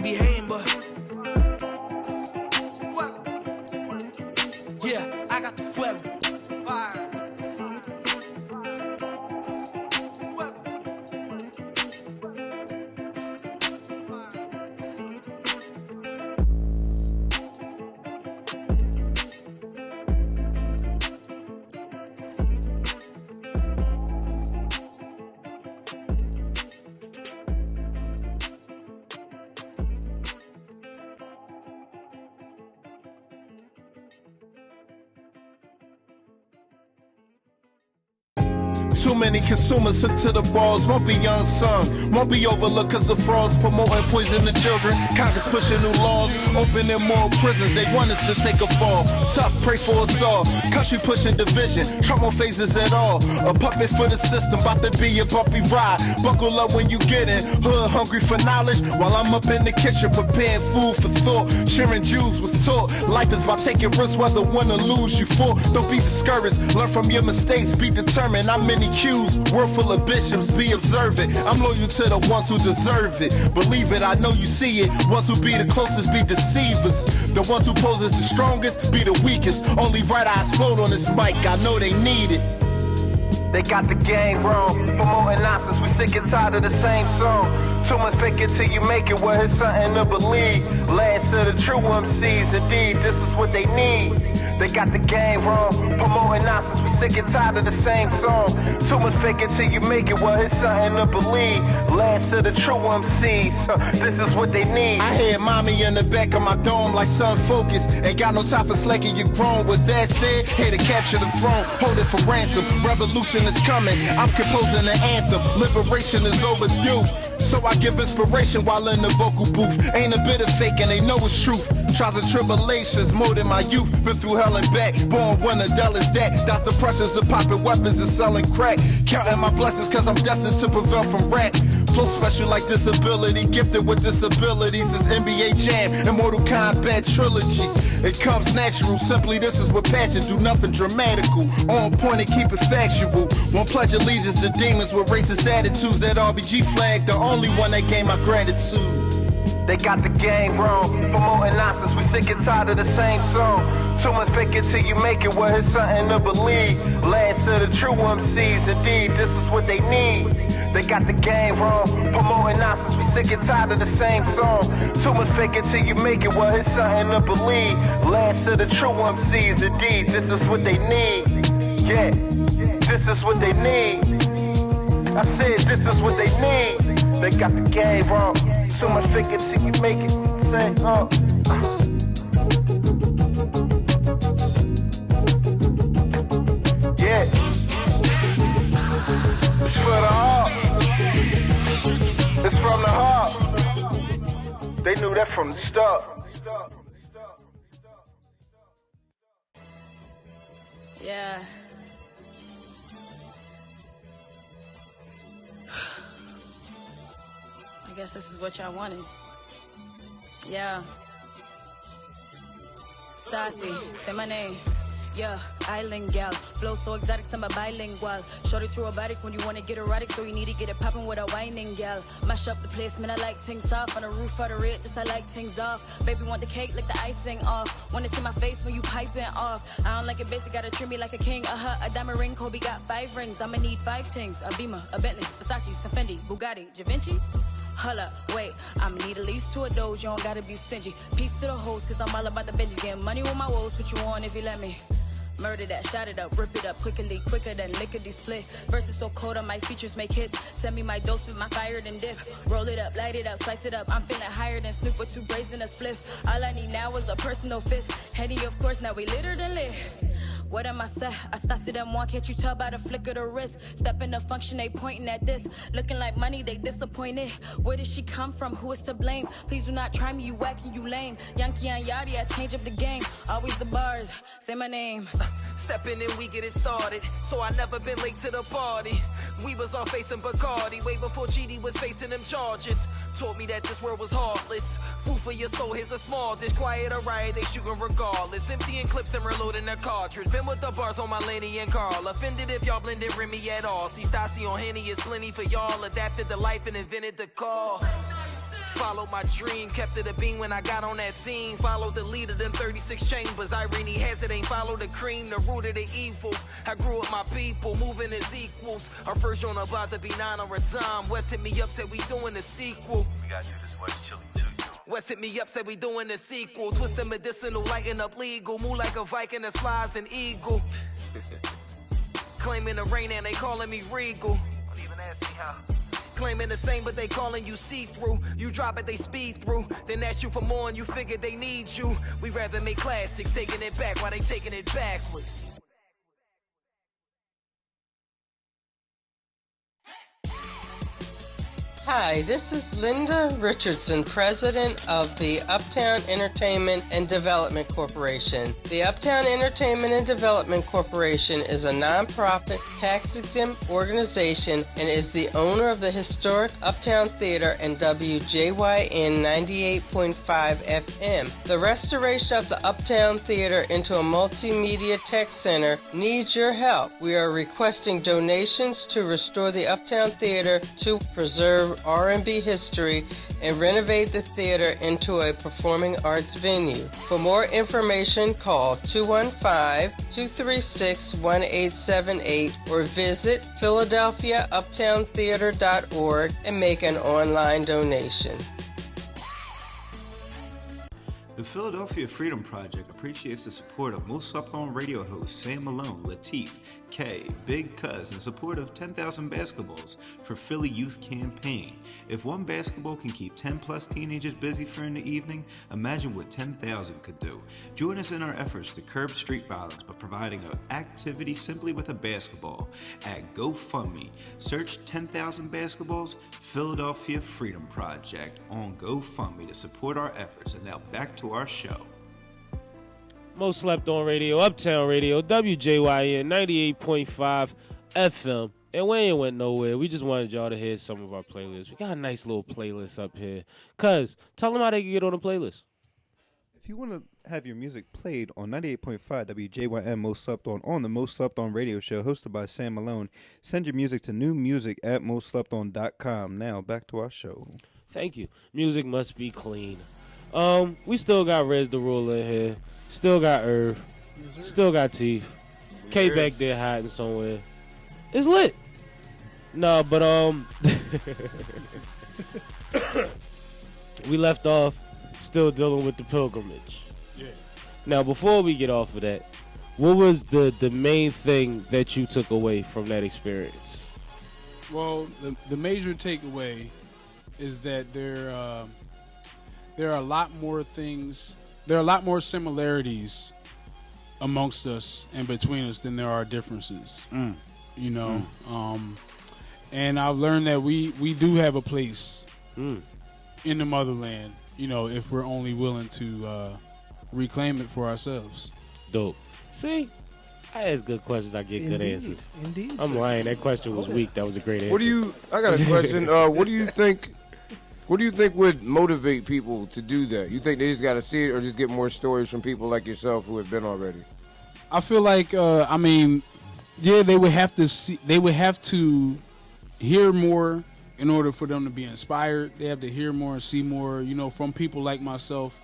Be hating, but yeah, I got the fuego. Fire. Too many consumers hooked to the balls, won't be unsung, won't be overlooked cause of frauds, promoting poison to children. Congress pushing new laws, opening more prisons, they want us to take a fall. Tough, pray for us all, country pushing division, Trump won't phase us at all. A puppet for the system, about to be a bumpy ride. Buckle up when you get in, hood hungry for knowledge, while I'm up in the kitchen preparing food for thought. Sharing Jews was taught, life is about taking risks, whether win or lose you fall. Don't be discouraged, learn from your mistakes, be determined. I'm many cues, world full of bishops, be observant. I'm loyal to the ones who deserve it. Believe it, I know you see it. Ones who be the closest be deceivers. The ones who pose as the strongest be the weakest. Only right I explode on this mic, I know they need it. They got the game wrong, promoting nonsense, we sick and tired of the same song. Too much fake it till you make it, well it's something to believe. Last of the true MCs, indeed, this is what they need. They got the game wrong, promoting nonsense, we sick and tired of the same song. Too much fake it till you make it, well it's something to believe. Last of the true MCs, this is what they need. I hear mommy in the back of my dome like sun focus. Ain't got no time for slacking, you grown. With that said, here to capture the throne, hold it for ransom. Revolution is coming, I'm composing an anthem. Liberation is overdue. So I give inspiration while in the vocal booth. Ain't a bit of fake and they know it's truth. Trials and tribulations more than my youth. Been through hell and back, born when the hell is that. That's the pressures of popping weapons and selling crack. Counting my blessings cause I'm destined to prevail from rap. Flow special like disability, gifted with disabilities. It's NBA Jam and Mortal Kombat trilogy. It comes natural, simply this is what passion do, nothing dramatical. On point and keep it factual. Won't pledge allegiance to demons with racist attitudes. That RBG flag, the only one that gained my gratitude. They got the game wrong, promoting nonsense, we sick and tired of the same song. Too much fake it till you make it, well it's something to believe. Last of the true MCs, indeed, this is what they need. They got the game wrong, promoting nonsense, we sick and tired of the same song. Too much fake it till you make it, well it's something to believe. Last of the true MCs, indeed, this is what they need. Yeah, this is what they need. I said this is what they need. They got the game wrong. Too much fake it till you make it. Say, from the heart. They knew that from the start. Yeah. I guess this is what y'all wanted. Yeah. Stassi, say my name. Yeah, island gal. Flow so exotic, some are bilingual. Shorty through erotic when you wanna get erotic, so you need to get it poppin' with a whining gal. Mash up the place, man, I like things soft. On the roof of the red, just I like things off. Baby want the cake, like the icing off. Wanna see my face when you piping off. I don't like it basic, gotta treat me like a king. A diamond ring, Kobe got 5 rings. I'ma need 5 things. A Beamer, a Bentley, Versace, some Fendi, Bugatti, Da Vinci. Hold up, wait, I'ma need at least 2 of those, you don't gotta be stingy. Peace to the host, cause I'm all about the Benjis. Getting money with my woes, put you on if you let me. Murder that, shot it up, rip it up quickly, quicker than lickety split. Verses so cold on my features make hits. Send me my dose with my fire and dip. Roll it up, light it up, slice it up. I'm feeling higher than Snoop with 2 braids and a spliff. All I need now is a personal fit. Henny, of course, now we litter than lit. What am I say? I started them one, can't you tell by the flick of the wrist? Step in the function, they pointing at this. Looking like money, they disappointed. Where did she come from? Who is to blame? Please do not try me, you whack and you lame. Yankee and Yachty, I change up the game. Always the bars, say my name. Stepping in, we get it started. So I never been late to the party. We was all facing Bacardi way before GD was facing them charges. Taught me that this world was heartless. Food for your soul, here's a small dish. Quiet or riot, they shooting regardless. Emptying clips and reloading their cartridge. Been with the bars on my Lenny and Carl. Offended if y'all blended Remy at all. See Stassi on Henny is plenty for y'all. Adapted to life and invented the call. Followed my dream, kept it a beam when I got on that scene. Followed the lead of them 36 chambers. Irene has it, ain't follow the cream, the root of the evil. I grew up my people, moving as equals. Our first joint about to be 9 or a dime. West hit me up, said we doing a sequel. We gotta do this West Chili too. West hit me up, said we doing a sequel. Twisted medicinal, lighting up legal. Move like a Viking that flies an eagle. Claiming the rain and they calling me regal. Don't even ask me how. Claiming the same, but they calling you see-through. You drop it, they speed through. Then ask you for more and you figure they need you. We rather make classics, taking it back while they taking it backwards. Hi, this is Linda Richardson, president of the Uptown Entertainment and Development Corporation. The Uptown Entertainment and Development Corporation is a nonprofit, tax-exempt organization and is the owner of the historic Uptown Theater and WJYN 98.5 FM. The restoration of the Uptown Theater into a multimedia tech center needs your help. We are requesting donations to restore the Uptown Theater to preserve R&B history and renovate the theater into a performing arts venue. For more information, call 215-236-1878 or visit PhiladelphiaUptownTheater.org and make an online donation. The Philadelphia Freedom Project appreciates the support of most Slept-On radio hosts Sam Malone, Teef, K, Big Cuz, in support of 10,000 basketballs for Philly Youth Campaign. If one basketball can keep 10 plus teenagers busy for in the evening, imagine what 10,000 could do. Join us in our efforts to curb street violence by providing an activity simply with a basketball at GoFundMe. Search 10,000 basketballs, Philadelphia Freedom Project on GoFundMe to support our efforts. And now back to our show. Most Slept On Radio, Uptown Radio, WJYN 98.5 FM. And we ain't went nowhere. We just wanted y'all to hear some of our playlists. We got a nice little playlist up here. Cuz, tell them how they can get on the playlist. If you want to have your music played on 98.5 WJYN Most Slept On the Most Slept On radio show hosted by Sam Malone, send your music to newmusic@mostslepton.com. Now, back to our show. Thank you. Music must be clean. We still got Redz da Ruler in here. Still got Irv. Still got Teef. K back there hiding somewhere. It's lit. No, but we left off still dealing with the pilgrimage. Yeah. Now, before we get off of that, what was the main thing that you took away from that experience? Well, the major takeaway is that there are a lot more things. There are a lot more similarities amongst us and between us than there are differences. You know, and I've learned that we do have a place in the motherland. If we're only willing to reclaim it for ourselves. Dope. See, I ask good questions, I get good answers. Indeed. I'm lying. That question was weak. That was a great answer. I got a question. What do you think? What do you think would motivate people to do that? You think they just got to see it, or just get more stories from people like yourself who have been already? I feel like, they would have to see. They would have to hear more in order for them to be inspired. They have to hear more and see more, from people like myself.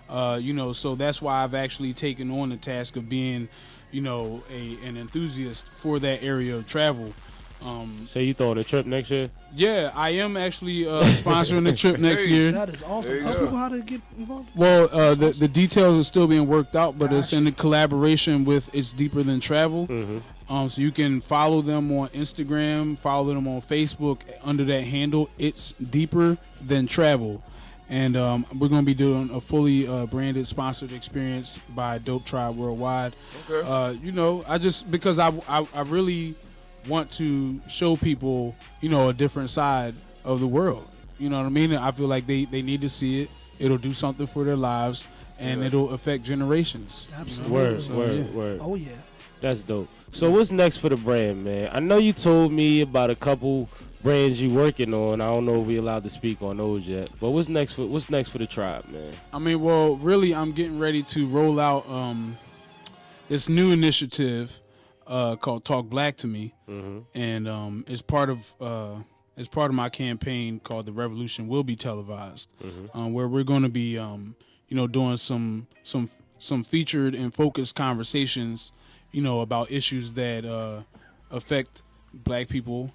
So that's why I've actually taken on the task of being, an enthusiast for that area of travel. So you throwing a trip next year? Yeah, I am actually sponsoring the trip next year. That is awesome. Tell people how to get involved. Well, the details are still being worked out, but it's in the collaboration with It's Deeper Than Travel. So you can follow them on Instagram, follow them on Facebook under that handle, It's Deeper Than Travel. And we're going to be doing a fully branded, sponsored experience by Dope Tribe Worldwide. Okay. Because I really want to show people, a different side of the world. You know what I mean? I feel like they need to see it. It'll do something for their lives, and it'll affect generations. Absolutely. Word. Oh, yeah. That's dope. So what's next for the brand, man? I know you told me about a couple brands you working on. I don't know if we allowed to speak on those yet. But what's next for the tribe, man? Really, I'm getting ready to roll out this new initiative called Talk Black to Me, and it's part of my campaign called The Revolution Will Be Televised, where we're going to be doing some featured and focused conversations, about issues that affect Black people,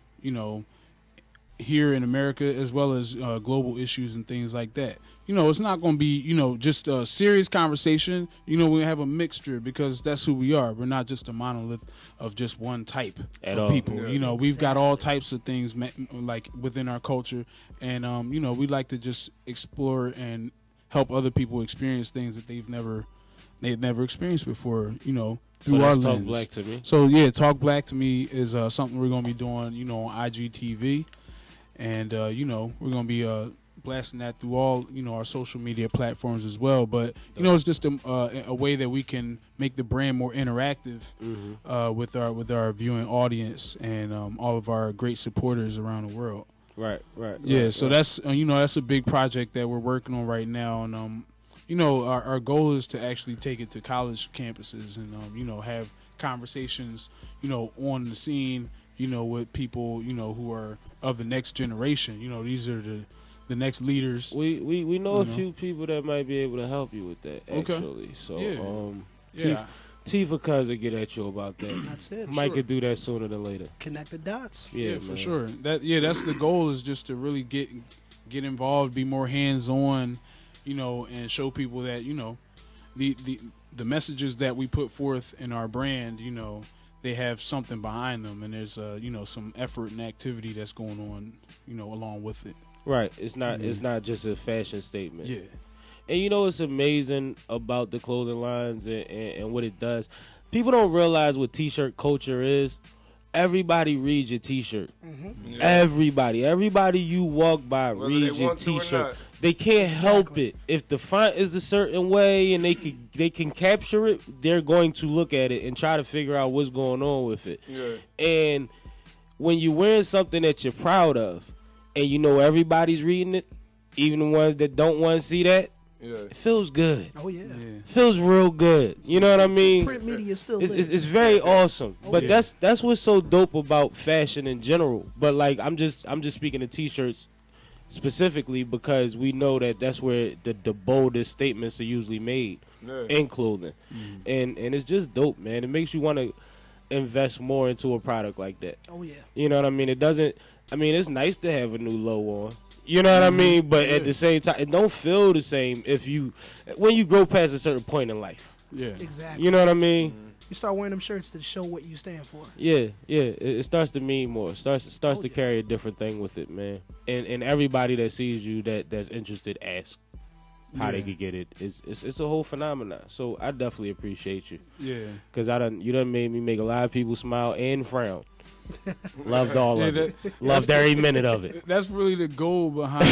here in America, as well as global issues and things like that. It's not going to be, just a serious conversation. We have a mixture, because that's who we are. We're not just a monolith of just one type of people. Yeah. We've got all types of things like within our culture, and we like to just explore and help other people experience things that they've never experienced before. Through our lens. Talk Black to Me. So yeah, Talk Black to Me is something we're gonna be doing, on IGTV, and we're gonna be blasting that through all our social media platforms as well. But it's just a way that we can make the brand more interactive with our viewing audience and all of our great supporters around the world. Right. Yeah, so that's that's a big project that we're working on right now, and our goal is to actually take it to college campuses and have conversations on the scene with people who are of the next generation. These are the next leaders. We know a few people that might be able to help you with that, actually. Okay. So yeah. Teef or Cuz will get at you about that. That's it. Mike could do that sooner than later. Connect the dots. Yeah, for sure. That's the goal, is just to really get involved, be more hands-on, and show people that the messages that we put forth in our brand, they have something behind them, and there's some effort and activity that's going on, along with it. Right. It's not just a fashion statement. Yeah. And it's amazing about the clothing lines and what it does. People don't realize what t-shirt culture is. Everybody reads your t-shirt. Mm-hmm. Yeah. Everybody you walk by reads your t-shirt. They can't help it. If the font is a certain way and they can capture it, they're going to look at it and try to figure out what's going on with it. Yeah. And when you're wearing something that you're proud of, and everybody's reading it, even the ones that don't want to see that, it feels good. Oh yeah. Feels real good. You know what I mean? Print media still it's very awesome. But that's what's so dope about fashion in general. But like I'm just speaking of t-shirts specifically, because we know that that's where the boldest statements are usually made in clothing. And it's just dope, man. It makes you want to invest more into a product like that. Oh yeah. You know what I mean? It's nice to have a new low on. You know what I mean? But at the same time, it don't feel the same when you grow past a certain point in life. Yeah. Exactly. You know what I mean? You start wearing them shirts to show what you stand for. Yeah. It starts to mean more. It starts to carry a different thing with it, man. And everybody that sees you that's interested, ask. how they could get it. It's a whole phenomenon. So I definitely appreciate you. Yeah. Because you done made me make a lot of people smile and frown. Loved all of it. Loved every minute of it. That's really the goal behind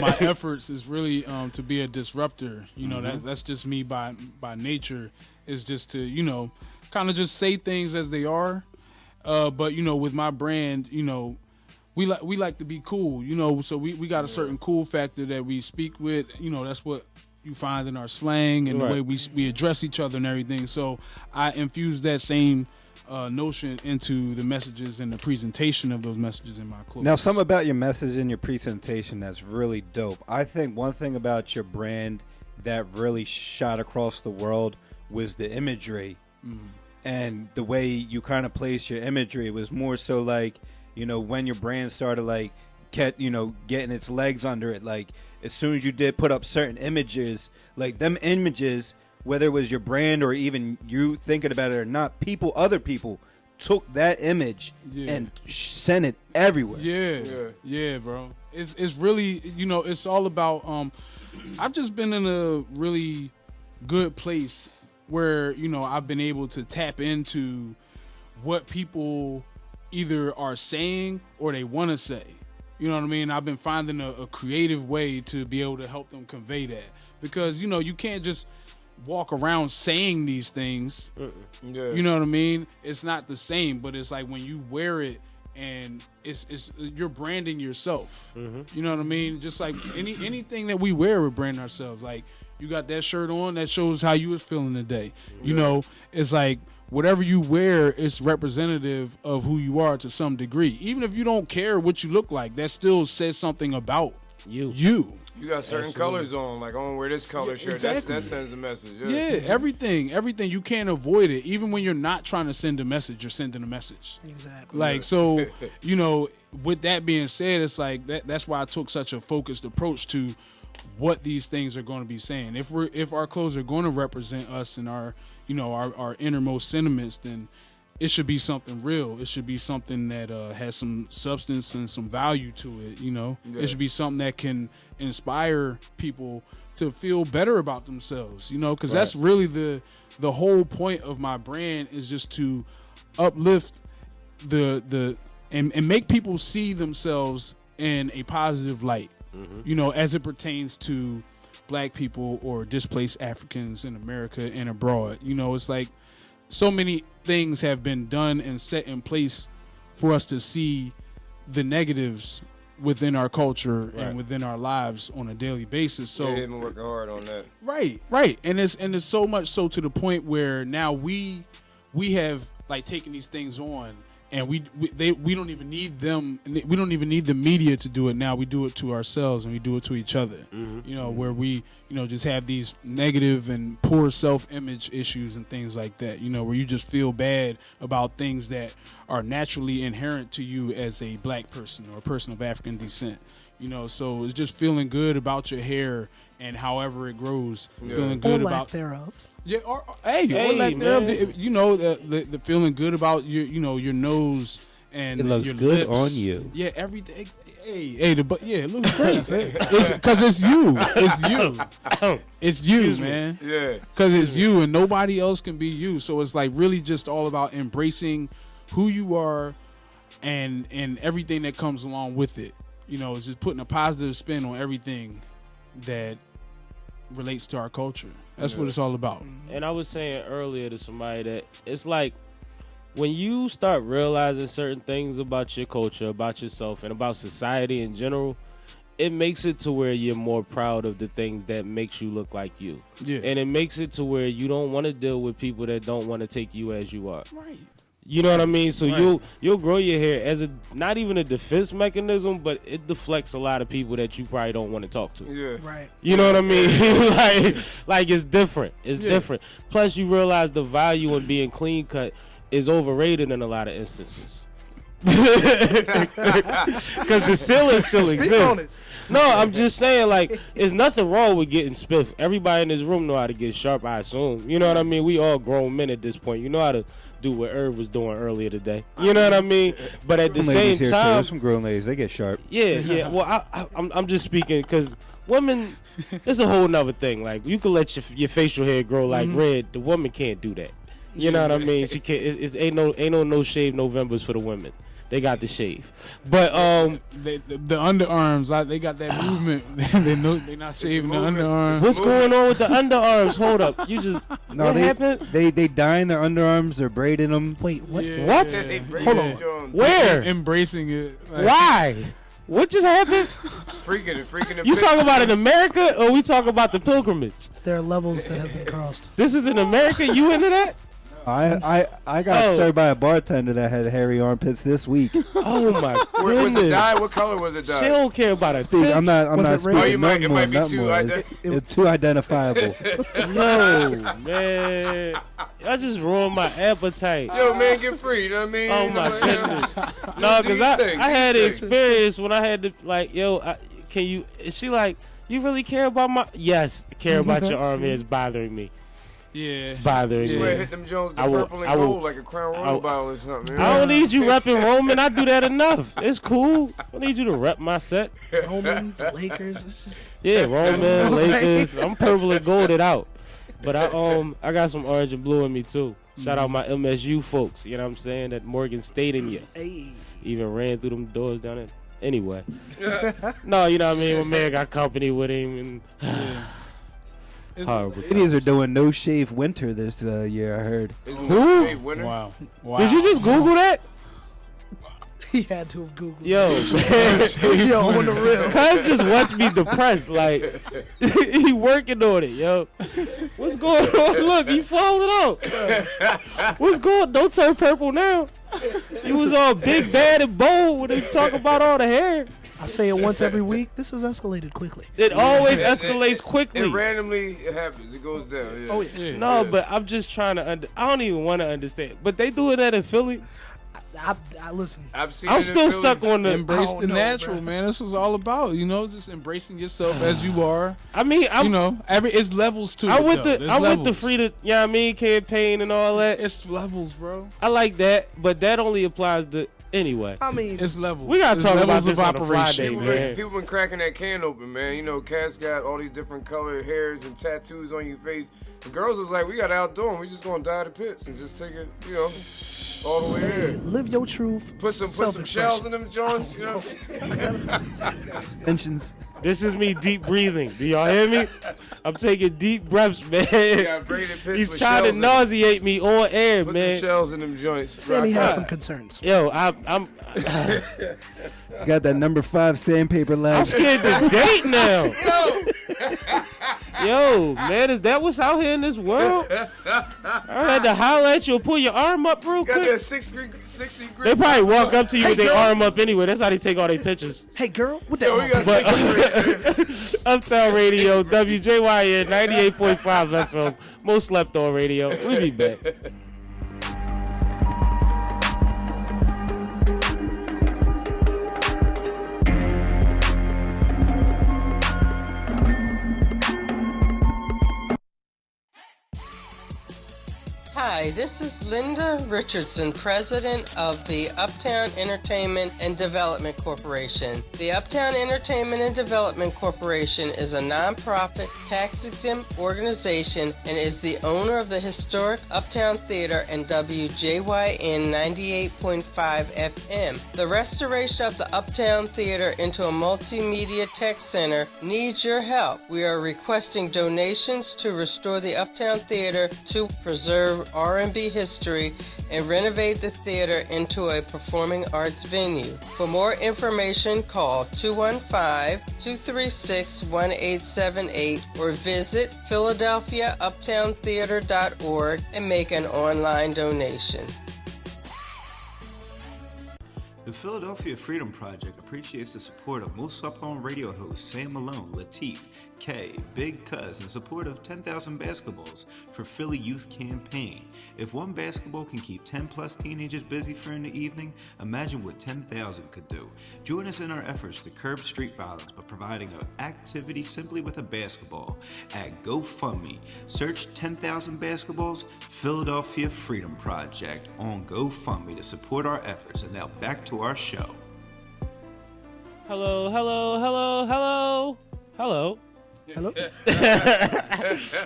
my efforts, is really to be a disruptor. You know, that's just me by nature, is just to, you know, kind of just say things as they are. But, you know, with my brand, you know, we like to be cool, you know, so we got a certain cool factor that we speak with. You know, that's what you find in our slang and the way we address each other and everything. So I infuse that same notion into the messages and the presentation of those messages in my clothes. Now, something about your message and your presentation that's really dope. I think one thing about your brand that really shot across the world was the imagery. And the way you kind of place your imagery. It was more so like, you know, when your brand started like getting its legs under it, like as soon as you did put up certain images, like them images, whether it was your brand or even you thinking about it or not, other people took that image and sent it everywhere. Yeah, bro. It's really, you know, it's all about I've just been in a really good place where, you know, I've been able to tap into what people either are saying or they want to say. You know what I mean? I've been finding a creative way to be able to help them convey that, because, you know, you can't just walk around saying these things. You know what I mean? It's not the same, but it's like when you wear it and it's you're branding yourself. You know what I mean? Just like anything that we wear, we're branding ourselves. Like, you got that shirt on, that shows how you was feeling today. You know, it's like whatever you wear is representative of who you are to some degree. Even if you don't care what you look like, that still says something about you. You got certain colors on, like I want to wear this color shirt. Exactly. That sends a message. Yeah, everything. You can't avoid it. Even when you're not trying to send a message, you're sending a message. Exactly. Like, so, you know, with that being said, it's like that's why I took such a focused approach to what these things are going to be saying. If our clothes are going to represent us and our, you know, our innermost sentiments, then it should be something real. It should be something that has some substance and some value to it, you know. It should be something that can inspire people to feel better about themselves, you know, because that's really the whole point of my brand, is just to uplift and make people see themselves in a positive light, you know, as it pertains to black people or displaced Africans in America and abroad. You know, it's like so many things have been done and set in place for us to see the negatives within our culture and within our lives on a daily basis. So they've been working hard on that. Right. And it's so much so to the point where now we have like taken these things on, and we don't even need them. We don't even need the media to do it now. We do it to ourselves, and we do it to each other. You know, where we, you know, just have these negative and poor self-image issues and things like that. You know, where you just feel bad about things that are naturally inherent to you as a black person or a person of African descent. You know, so it's just feeling good about your hair and however it grows. Feeling good about lack thereof. Yeah, or lack thereof. You know, the feeling good about your nose and it looks your good lips. on you. Yeah, everything. It looks great. Because it's you. It's you. It's you, man. Yeah. Because it's you, and nobody else can be you. So it's like really just all about embracing who you are and everything that comes along with it. You know, it's just putting a positive spin on everything that relates to our culture. That's what it's all about. And I was saying earlier to somebody that it's like when you start realizing certain things about your culture, about yourself, and about society in general, it makes it to where you're more proud of the things that makes you look like you. Yeah. And it makes it to where you don't want to deal with people that don't want to take you as you are. Right. You know what I mean? So you'll grow your hair as not even a defense mechanism, but it deflects a lot of people that you probably don't want to talk to. Yeah. Right. You know what I mean? like it's different. It's different. Plus you realize the value in being clean cut is overrated in a lot of instances. Because the ceiling still exists. No, I'm just saying, like, there's nothing wrong with getting spiff. Everybody in this room know how to get sharp, I assume. You know what I mean? We all grown men at this point. You know how to do what Irv was doing earlier today. You know what I mean? But at the same time, some grown ladies, they get sharp. Yeah. Well, I'm just speaking because women, it's a whole nother thing. Like you can let your facial hair grow like red. The woman can't do that. You know what I mean? She can't. It ain't no shave Novembers for the women. They got the shave, but the underarms, they got that movement. They're not shaving the underarms. What's going on with the underarms? Hold up, you just what happened? They dyeing their underarms. They're braiding them. Wait, what? Yeah. What? Hold on. Where? Embracing it. Like, why? What just happened? Freaking it. You talking about in America, or we talking about the pilgrimage? There are levels that have been crossed. This is in America. You into that? I got served by a bartender that had hairy armpits this week. Oh my Was goodness! it dyed? What color was it dyed? She don't care about a tip. I'm not speaking. It might be too it's too identifiable. No, man. Y'all just ruined my appetite. Yo, man, get free. You know what I mean? Oh my goodness. No, because I had an experience when I had to can you? Is she like, you really care about my? Yes, care about your arm hair is bothering me. Yeah, it's bothering me. You hit them Jones the purple and gold like a Crown Royal bottle or something. Man. I don't need you repping Roman. I do that enough. It's cool. I don't need you to rep my set. Roman, the Lakers. It's just Roman, Lakers. I'm purple and golded out, but I got some orange and blue in me too. Shout out my MSU folks. You know what I'm saying? That Morgan State in you. Hey. Even ran through them doors down there. Anyway, no, you know what I mean. My man got company with him and. Horrible. Ladies are doing no shave winter this year. I heard. Who? Wow. Did you just Google that? He had to have Googled. Yo, on the real. Cuz just wants me depressed. Like he working on it, yo. What's going on? Look, he falling out. What's going? Don't turn purple now. He was all big, bad, and bold when he was talking about all the hair. I say it once every week. This has escalated quickly. It always escalates quickly. It randomly happens. It goes down. Yeah. Oh yeah. No, but I'm just trying to. I don't even want to understand. But they doing that in Philly. I listen. I'm still stuck on the embrace the natural, man. This is all about, just embracing yourself as you are. I mean, it's levels to it. I went the free to, campaign and all that. It's levels, bro. I like that, but that only applies to anyway. I mean, it's levels. We gotta talk about this on a operation. Friday, man. People been cracking that can open, man. Cats got all these different colored hairs and tattoos on your face. The girls was like, we gotta outdo them. We just gonna dye the pits and just take it, all the way in. Live your truth. Put some shells in them joints. You know what I'm saying? Extensions. This is me deep breathing. Do y'all hear me? I'm taking deep breaths, man. He's trying to nauseate me on air, Put man. Put shells in them joints. Sammy has some concerns. Yo, I'm got that number 5 sandpaper leg. I'm scared to date now. Yo, man, is that what's out here in this world? I had to holler at you and pull your arm up real quick. Got that 60 degree. They probably walk up to you with their arm up anyway. That's how they take all their pictures. Hey, girl, what that? But Uptown Radio, WJYN 98.5 FM, most slept on radio. We'll be back. Hi, this is Linda Richardson, president of the Uptown Entertainment and Development Corporation. The Uptown Entertainment and Development Corporation is a nonprofit, tax-exempt organization and is the owner of the historic Uptown Theater and WJYN 98.5 FM. The restoration of the Uptown Theater into a multimedia tech center needs your help. We are requesting donations to restore the Uptown Theater to preserve R&B history and renovate the theater into a performing arts venue. For more information, call 215-236-1878 or visit philadelphiauptowntheater.org and make an online donation. The Philadelphia Freedom Project appreciates the support of most slept on radio hosts Sam Malone, Teef, K, Big Cuz in support of 10,000 basketballs for Philly Youth Campaign. If one basketball can keep 10 plus teenagers busy for in the evening, imagine what 10,000 could do. Join us in our efforts to curb street violence by providing an activity simply with a basketball at GoFundMe. Search 10,000 basketballs, Philadelphia Freedom Project on GoFundMe to support our efforts. And now back to our show. Hello, hello, hello, hello. Hello. Hello.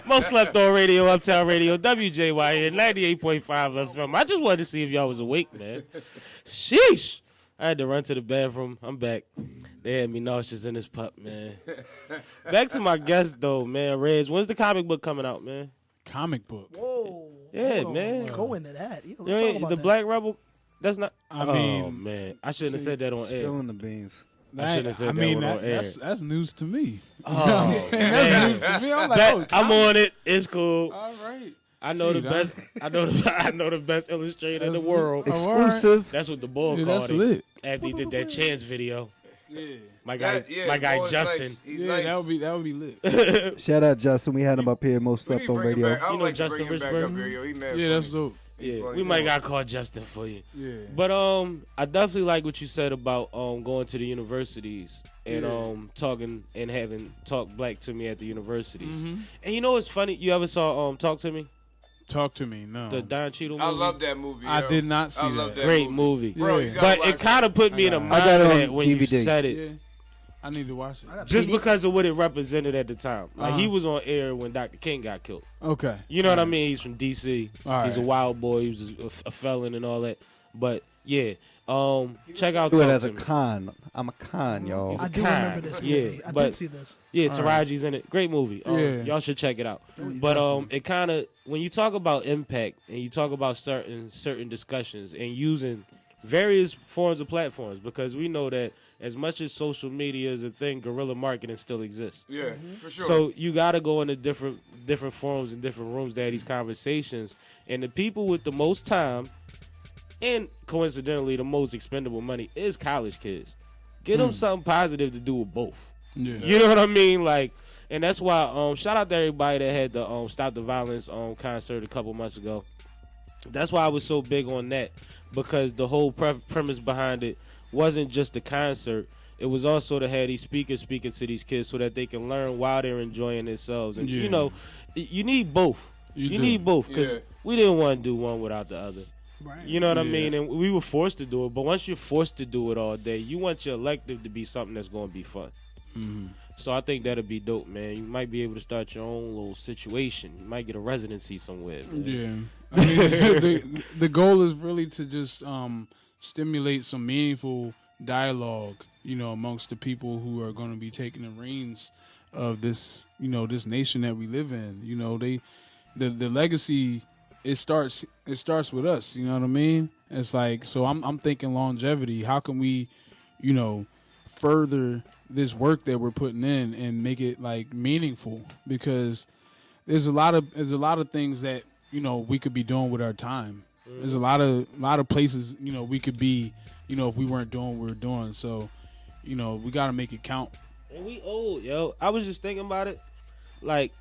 Most slept on radio, Uptown Radio, WJYN 98.5 FM. I just wanted to see if y'all was awake, man. Sheesh. I had to run to the bathroom. I'm back. They had me nauseous in this pup, man. Back to my guest, though, man. Redz, when's the comic book coming out, man? Comic book? Whoa. Yeah, man. Go into that. Yeah, let's talk about the that. Black Rebel, that's not... I mean... Oh, man. I shouldn't have said that on air. Spilling the beans. I shouldn't have said that on air. That's news to me. Oh, that's news to me. I'm like, I'm on it. It's cool. All right. I know the best. I know the best illustrator in the world. Exclusive. That's what the boy Yeah, called that's it lit. after he did that Chance video. Yeah. My guy boy's Justin. Nice. He's Yeah, nice. that would be lit. Shout out Justin. We had him up here. Most We slept need to on bring him radio. back. I would You know like to Justin bring him back up Richburg? here, yo. He mad Yeah, that's funny. dope. Yeah, funny. we might gotta call Justin for you. Yeah. But I definitely like what you said about going to the universities and talking and having talk black to me at the universities. Mhm. And you know what's funny? You ever saw Talk to Me? Talk to me, no. The Don Cheadle movie. I love that movie. I yo. did not see I love that Great movie. Bro, you Yeah. gotta But watch it kind of put me in a I mind got it of on that when you DVD. said it. Yeah. I need to watch it. Just because of what it represented at the time. Like Uh-huh. he was on air when Dr. King got killed. Okay. You know what I mean? He's from DC. All He's a right. wild boy. He was a felon and all that. But yeah, check out Do it Talk as to a Me. con. I'm a con, y'all. He's I a do con. remember this movie. Yeah, I but- did see this. Yeah, All Taraji's in it. Great movie. Yeah. Y'all should check it out. But it kind of when you talk about impact and you talk about certain discussions and using various forms of platforms, because we know that as much as social media is a thing, guerrilla marketing still exists. Yeah, for sure. So you got to go into different forums and different rooms to have these conversations. And the people with the most time and coincidentally the most expendable money is college kids. Get them something positive to do with both. Yeah. You know what I mean? Like, and that's why shout out to everybody that had the Stop the Violence concert a couple months ago. That's why I was so big on that, because the whole premise behind it wasn't just the concert. It was also to have these speakers speaking to these kids so that they can learn while they're enjoying themselves. And, Yeah. you know, you need both. You do. need both, because Yeah. we didn't want to do one without the other. Right. You know what I Yeah. mean? And we were forced to do it. But once you're forced to do it all day, you want your elective to be something that's going to be fun. Mhm. So I think that'll be dope, man. You might be able to start your own little situation. You might get a residency somewhere, man. Yeah. I mean, the goal is really to just stimulate some meaningful dialogue, you know, amongst the people who are going to be taking the reins of this, you know, this nation that we live in. You know, the legacy, it starts with us. You know what I mean? It's like, so I'm thinking longevity. How can we, you know, further this work that we're putting in and make it like meaningful? Because there's a lot of things that, you know, we could be doing with our time. There's a lot of places, you know, we could be, you know, if we weren't doing what we're doing. So, you know, we got to make it count. And we old, yo. I was just thinking about it. Like,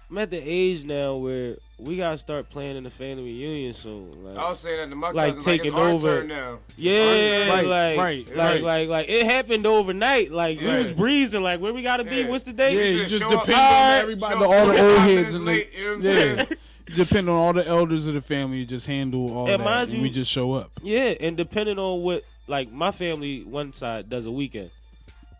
I'm at the age now where we gotta start planning the family reunion soon. Like, I was saying that to my like cousins, like, taking it's our over turn now. Yeah, Right, like it happened overnight. Like we Yeah. was breezing. Like where we gotta be? Yeah. What's the date? Yeah, You you just just show depend up. on everybody, Show all the up old 5 heads minutes and late, you know what I'm saying? depend on all the elders of the family. Just handle all And that, mind and you- we just show up. Yeah, and depending on what, like my family, one side does a weekend,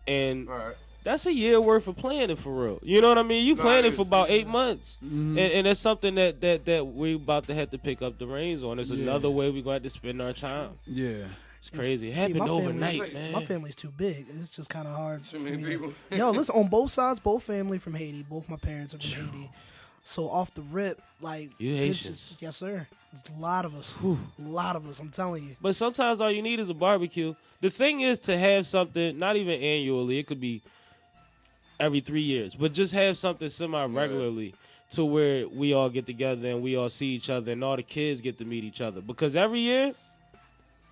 and All right. that's a year worth of planning for real. You know what I mean? You Nah, planning it for is. about 8 months, Mhm. and that's something that we about to have to pick up the reins on. It's Yeah. another way we going to have to spend our time. Yeah. It's crazy. It See, happened my overnight, family's- man. My family's too big. It's just kind of hard. Too for many me to- people. Yo, listen, on both sides, both family from Haiti. Both my parents are from Haiti. So off the rip, like, You it's Haitians. just, yes, sir. There's a lot of us. A lot of us, I'm telling you. But sometimes all you need is a barbecue. The thing is to have something, not even annually, it could be every 3 years, but just have something semi-regularly to where we all get together and we all see each other and all the kids get to meet each other. Because every year,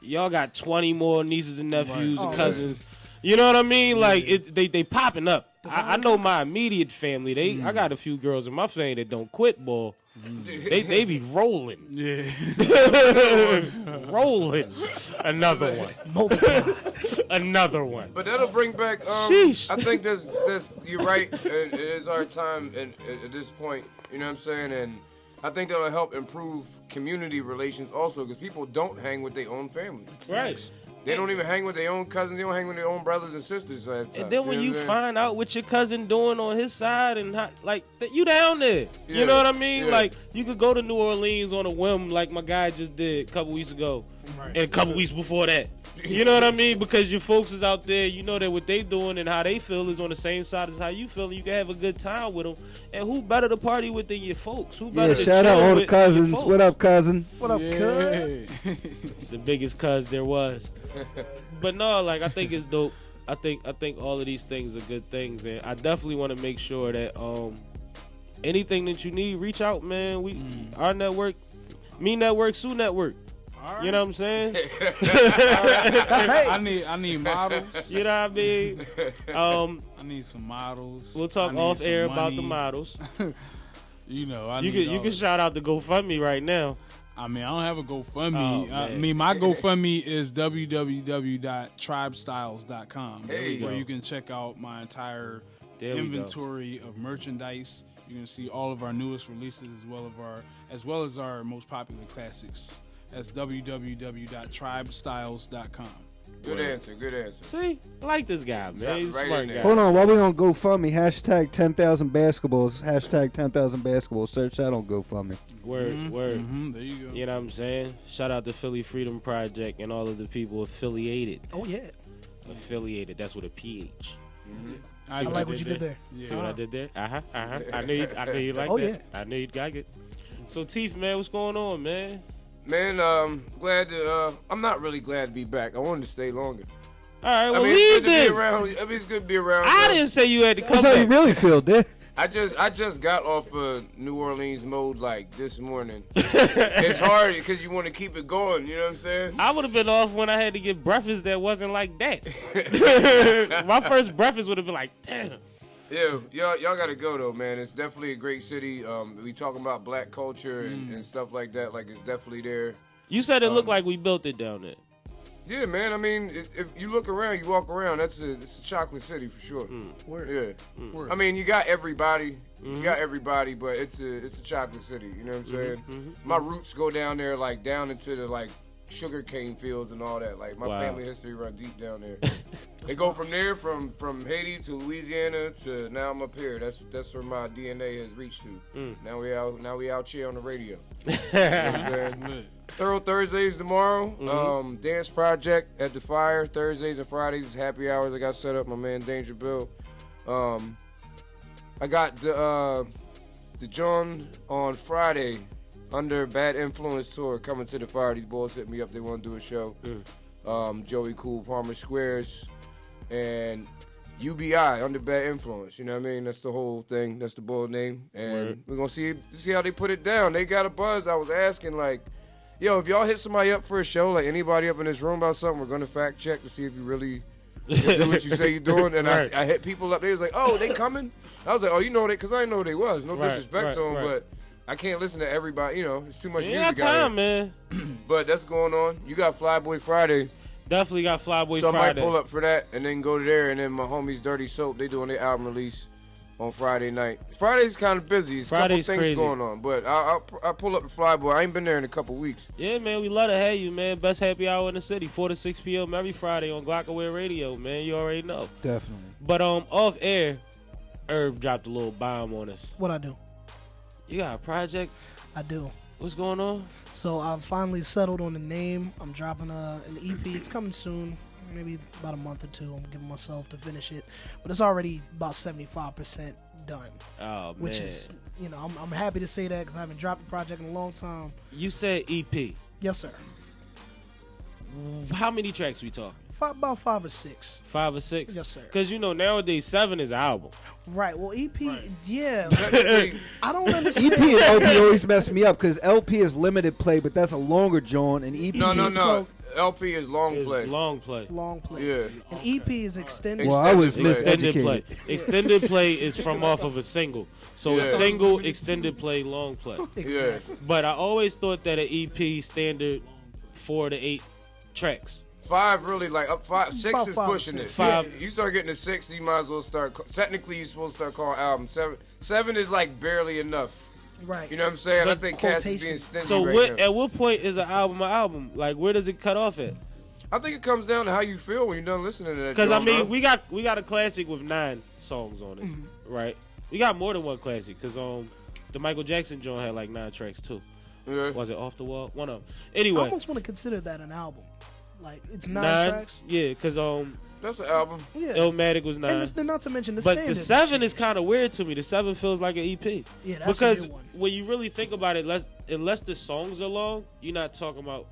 y'all got 20 more nieces and nephews Right. and Oh, cousins. You know what I mean? Like, they popping up. I know my immediate family. I got a few girls in my family that don't quit, boy. They be rolling. Yeah. Rolling. Another one. Multiply. Another one. But that'll bring back. Sheesh. I think there's. You're right. It is our time, and at this point, you know what I'm saying. And I think that'll help improve community relations also, because people don't hang with their own family. Right. They don't even hang with their own cousins. They don't hang with their own brothers and sisters. And then when you find out what your cousin doing on his side and how, like you down there, you know what I mean? Like you could go to New Orleans on a whim, like my guy just did a couple weeks ago, and a couple weeks before that. You know what I mean? Because your folks is out there, you know that what they doing and how they feel is on the same side as how you feel, and you can have a good time with them. And who better to party with than your folks? Who better to shout out all the cousins. What up, cousin? What up, cuz? The biggest cuz there was. But no, like I think it's dope. I think all of these things are good things, and I definitely want to make sure that anything that you need, reach out, man. Our network, Me Network, Sue Network. Right. You know what I'm saying? That's hey. I need models. You know what I mean? I need some models. We'll talk off air about the models. You know, you can shout out the GoFundMe right now. I mean, I don't have a GoFundMe. I mean, my GoFundMe is www.tribestyles.com, where you can check out my entire inventory of merchandise. You can see all of our newest releases as well as our most popular classics. That's www.tribestyles.com. Good answer. See, I like this guy, man. He's a smart guy. Hold on, while we on GoFundMe, hashtag 10,000 basketballs, hashtag 10,000 basketballs. Search that on GoFundMe. Word. There you go. You know what I'm saying? Shout out to Philly Freedom Project and all of the people affiliated. Oh, yeah. Affiliated, that's with a PH. I like what you did there. Yeah. See what I did there? I knew you liked that. Yeah. I knew you'd like it. So, Teef, man, what's going on, man? Man, glad to. I'm not really glad to be back. I wanted to stay longer. All right, well, it's good then. to be around. It's good to be around. I didn't say you had to come That's how you really feel, dude. I just got off of New Orleans mode like this morning. It's hard because you want to keep it going. You know what I'm saying? I would have been off when I had to get breakfast that wasn't like that. My first breakfast would have been like, damn. Yeah, y'all gotta go though, man. It's definitely a great city. We talking about black culture and stuff like that. Like it's definitely there. You said it looked like we built it down there. Yeah, man. I mean, if you look around, you walk around. It's a chocolate city for sure. Word. Yeah. Word. I mean, you got everybody. You got everybody, but it's a chocolate city. You know what I'm saying? My roots go down there, like down into the like sugar cane fields and all that. Like my family history run deep down there. They go from there, from Haiti to Louisiana to now I'm up here. That's where my DNA has reached to. Now we out here on the radio. You know what I'm saying? Thorough Thursdays tomorrow. Dance Project at the Fire. Thursdays and Fridays is happy hours. I got set up. My man Danger Bill. I got the John on Friday. Under Bad Influence Tour coming to the Fire. These boys hit me up. They want to do a show. Joey Cool, Palmer Squares, and UBI, Under Bad Influence. You know what I mean? That's the whole thing. That's the bull name. And we're going to see how they put it down. They got a buzz. I was asking, like, yo, if y'all hit somebody up for a show, like anybody up in this room about something, we're going to fact check to see if you really do what you say you're doing. And I hit people up. They was like, oh, they coming? I was like, oh, you know that? Because I didn't know who they was. No disrespect to them, but I can't listen to everybody. You know, it's too much music out here. Time, man. But that's going on. You got Flyboy Friday. Definitely got Flyboy Friday. So I might pull up for that and then go to there. And then my homies Dirty Soap, they doing their album release on Friday night. Friday's kind of busy. There's a couple things crazy going on. But I'll pull up to Flyboy. I ain't been there in a couple weeks. Yeah, man. We love to have you, man. Best happy hour in the city, 4 to 6 p.m. every Friday on Glockaway Radio, man. You already know. Definitely. But off air, Irv dropped a little bomb on us. What I do? You got a project? I do. What's going on? So I've finally settled on the name. I'm dropping an EP. It's coming soon, maybe about a month or two. I'm giving myself to finish it, but it's already about 75% done. Oh, man. Which is, you know, I'm happy to say that because I haven't dropped a project in a long time. You said EP. Yes, sir. How many tracks we talking? About 5 or 6. 5 or 6? Yes, sir. Because, you know, nowadays 7 is an album. Right. Well, EP, yeah. I don't understand. EP and LP always mess me up because LP is limited play, but that's a longer John, and EP No. LP is long play. Long play. Long play. Yeah. And EP is extended. Well, I was extended play. miseducated. Extended play is from off of a single. So a single, extended play, long play. Yeah. But I always thought that an EP standard 4 to 8 tracks. 5 really like up 5. 6 About is 5 pushing 6. it. 5. You start getting to 6, you might as well start. Technically, you're supposed to start calling albums. 7 is like barely enough. Right. You know what I'm saying? But I think Cass is being stingy So right now. at what point is an album an album? Like, where does it cut off at? I think it comes down to how you feel when you're done listening to that. Because I mean, we got a classic with 9 songs on it, right? We got more than one classic because the Michael Jackson joint had like 9 tracks too. Yeah. Was it Off the Wall? One of them. Anyway, I almost want to consider that an album. Like it's 9 tracks. Yeah, because that's an album. Yeah. Illmatic was 9. And not to mention the but standards. the 7 is kind of weird to me. The 7 feels like an EP. Yeah, that's because a new one. when you really think about it, unless the songs are long, you're not talking about.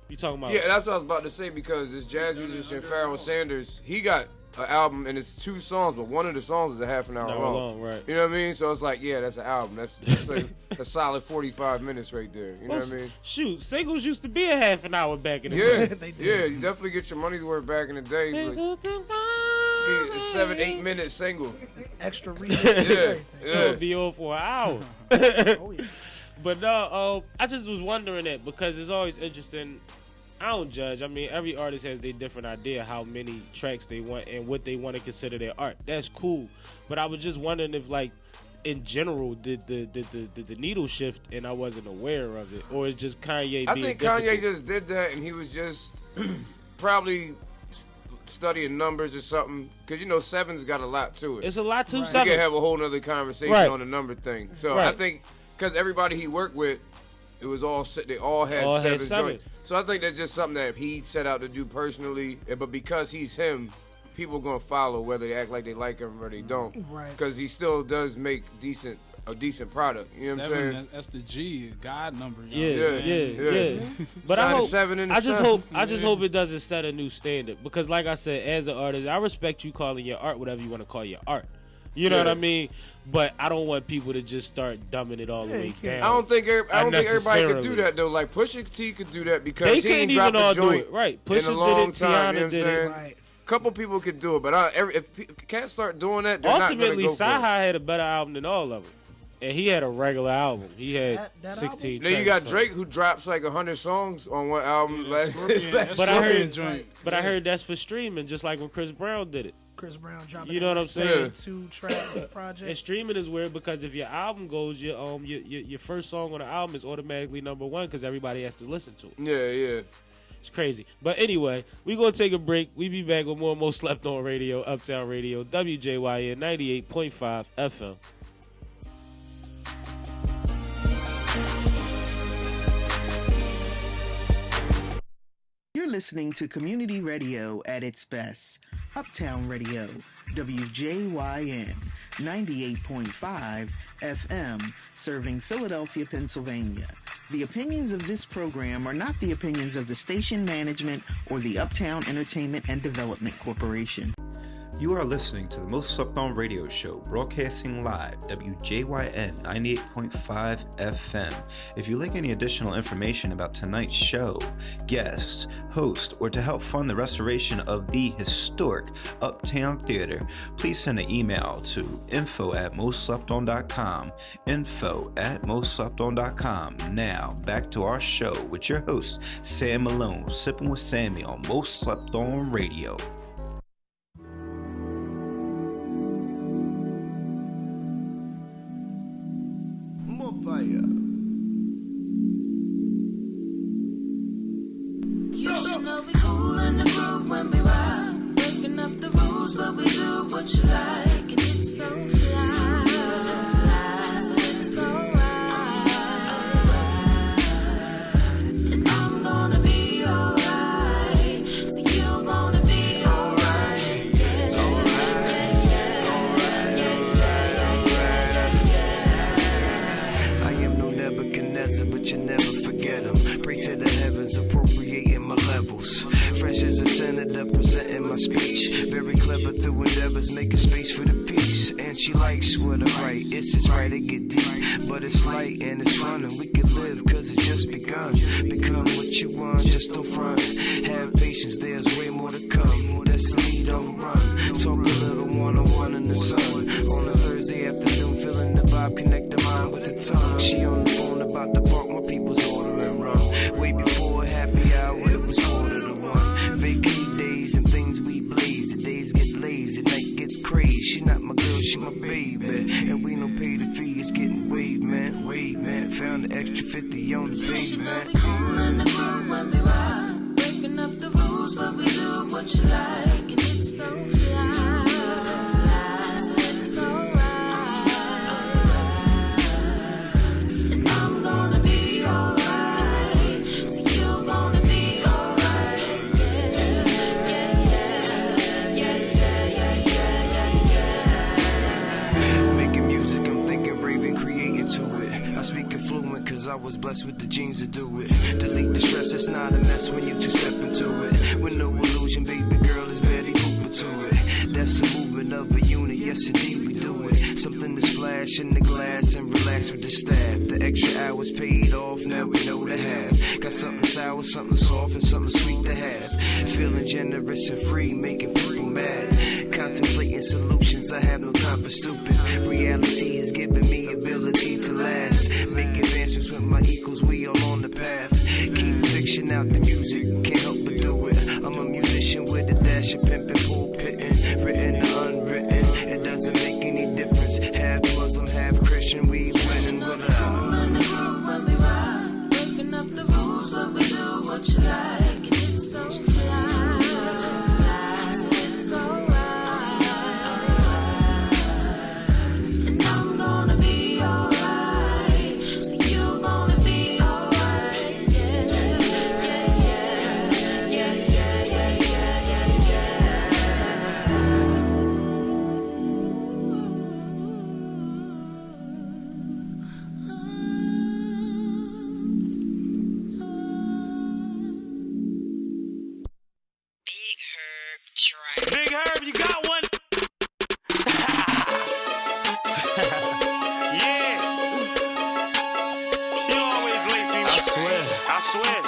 You're talking about. Yeah, that's what I was about to say because this jazz musician Pharoah Sanders, he got an album and it's 2 songs, but one of the songs is a half an hour long. Right? You know what I mean? So it's like, yeah, that's an album. That's like a solid 45 minutes right there. You know what I mean? Shoot, singles used to be a half an hour back in the day. Yeah, you definitely get your money's worth back in the day. Like, a 7-8 minute single. Extra remix. Yeah. It'll be on for an hour. Oh yeah. But no, I just was wondering that because it's always interesting. I don't judge. I mean, every artist has their different idea how many tracks they want and what they want to consider their art. That's cool. But I was just wondering if, like, in general, did the needle shift and I wasn't aware of it, or is just Kanye? I think Kanye just did that, and he was just probably studying numbers or something. Because, 7's got a lot to it. It's a lot to 7. You can have a whole nother conversation on the number thing. So I think because everybody he worked with, it was they all had 7 joints. So I think that's just something that he set out to do personally. But because he's him, people are going to follow whether they act like they like him or they don't. Right. Because he still does make a decent product. You know what I'm saying? That's the G, God number. Yeah. But I just hope it doesn't set a new standard. Because like I said, as an artist, I respect you calling your art whatever you want to call your art. You know what I mean? But I don't want people to just start dumbing it all the way down. I don't think everybody could do that though. Like Pusha T could do that because he ain't dropped a joint in a long time. You know what I'm saying? Right. Couple people could do it, but if cats start doing that, they're ultimately, not gonna go Saha had a better album than all of them, and he had a regular album. He had 16. Then you got Drake who drops like 100 songs on one album. But I heard that's for streaming, just like when Chris Brown did it. Chris Brown dropping, you know what I'm saying? 2-track project. And streaming is weird because if your album goes, your first song on the album is automatically #1 because everybody has to listen to it. Yeah. It's crazy. But anyway, we gonna take a break. We be back with more and more Slept On Radio, Uptown Radio, WJYN 98.5 FM. You're listening to community radio at its best. Uptown Radio, WJYN 98.5 FM, serving Philadelphia, Pennsylvania. The opinions of this program are not the opinions of the station management or the Uptown Entertainment and Development Corporation. You are listening to the Most Slept On Radio Show, broadcasting live, WJYN 98.5 FM. If you like any additional information about tonight's show, guests, host, or to help fund the restoration of the historic Uptown Theater, please send an email to info@mostslepton.com, info@mostslepton.com. Now, back to our show with your host, Sam Malone, Sipping with Sammy on Most Slept On Radio. You should know we cool in the groove when we ride. Breaking up the rules, but we do what you like. And it's so fly. So it's alright. And I'm gonna be alright. So you're gonna be alright. I am no Nebuchadnezzar, but you never forget him. Pray to the heavens, appropriating my levels. Fresh as a senator, presenting my speech. Very clever through endeavors, making space for the peace. And she likes what I write. It's just right to get deep, but it's light and it's fun, and we can live cause it just begun. Become what you want, just don't front. Have patience, there's way more to come. Destiny don't run. Talk a little one-on-one in the sun. On a Thursday afternoon, feeling the vibe, connect the mind with the tongue. She on the phone about the park, my people's ordering rum. Way before happy hour, it was 1:45. Vacate days and things we blaze. The days get lazy, night gets crazy. She not my girl, she my baby. And we don't pay the fee, it's getting wave, man. Wave, man. Found the extra 50 on the pavement. Cool in the groove when we ride. Breaking up the rules, but we do what you like, and it's so fly. It's alright, and I'm gonna be alright. So you're gonna be alright. Making music, I'm thinking, raving, creating to it. I speak fluent cause I was blessed with the genes to do it. Delete the stress, it's not a mess when you two step into it. With no illusion, baby girl is Betty Cooper to it. That's a movement of a unit, yes indeed we do it. Something to splash in the glass and relax with the staff. The extra hours paid off, now we know the half. Got something sour, something soft, and something sweet to have. Feeling generous and free, making people mad. Contemplating solutions, I have no time for stupid. Reality has given me ability to last. Make advancements with my equals, we all on the path. Keep fiction out the music, can't help but do it. I'm a musician with a dash of pimping, pulpitting, written or unwritten. It doesn't make any difference. Half Muslim, half Christian, we winning with a When the groove, when we rock, breaking up the rules, but we do what you like, and it's so fly. So it's alright, and I'm gonna be alright. So you're gonna be alright. Big Herb, you got one? Yeah. You always lace me. I swear. I swear.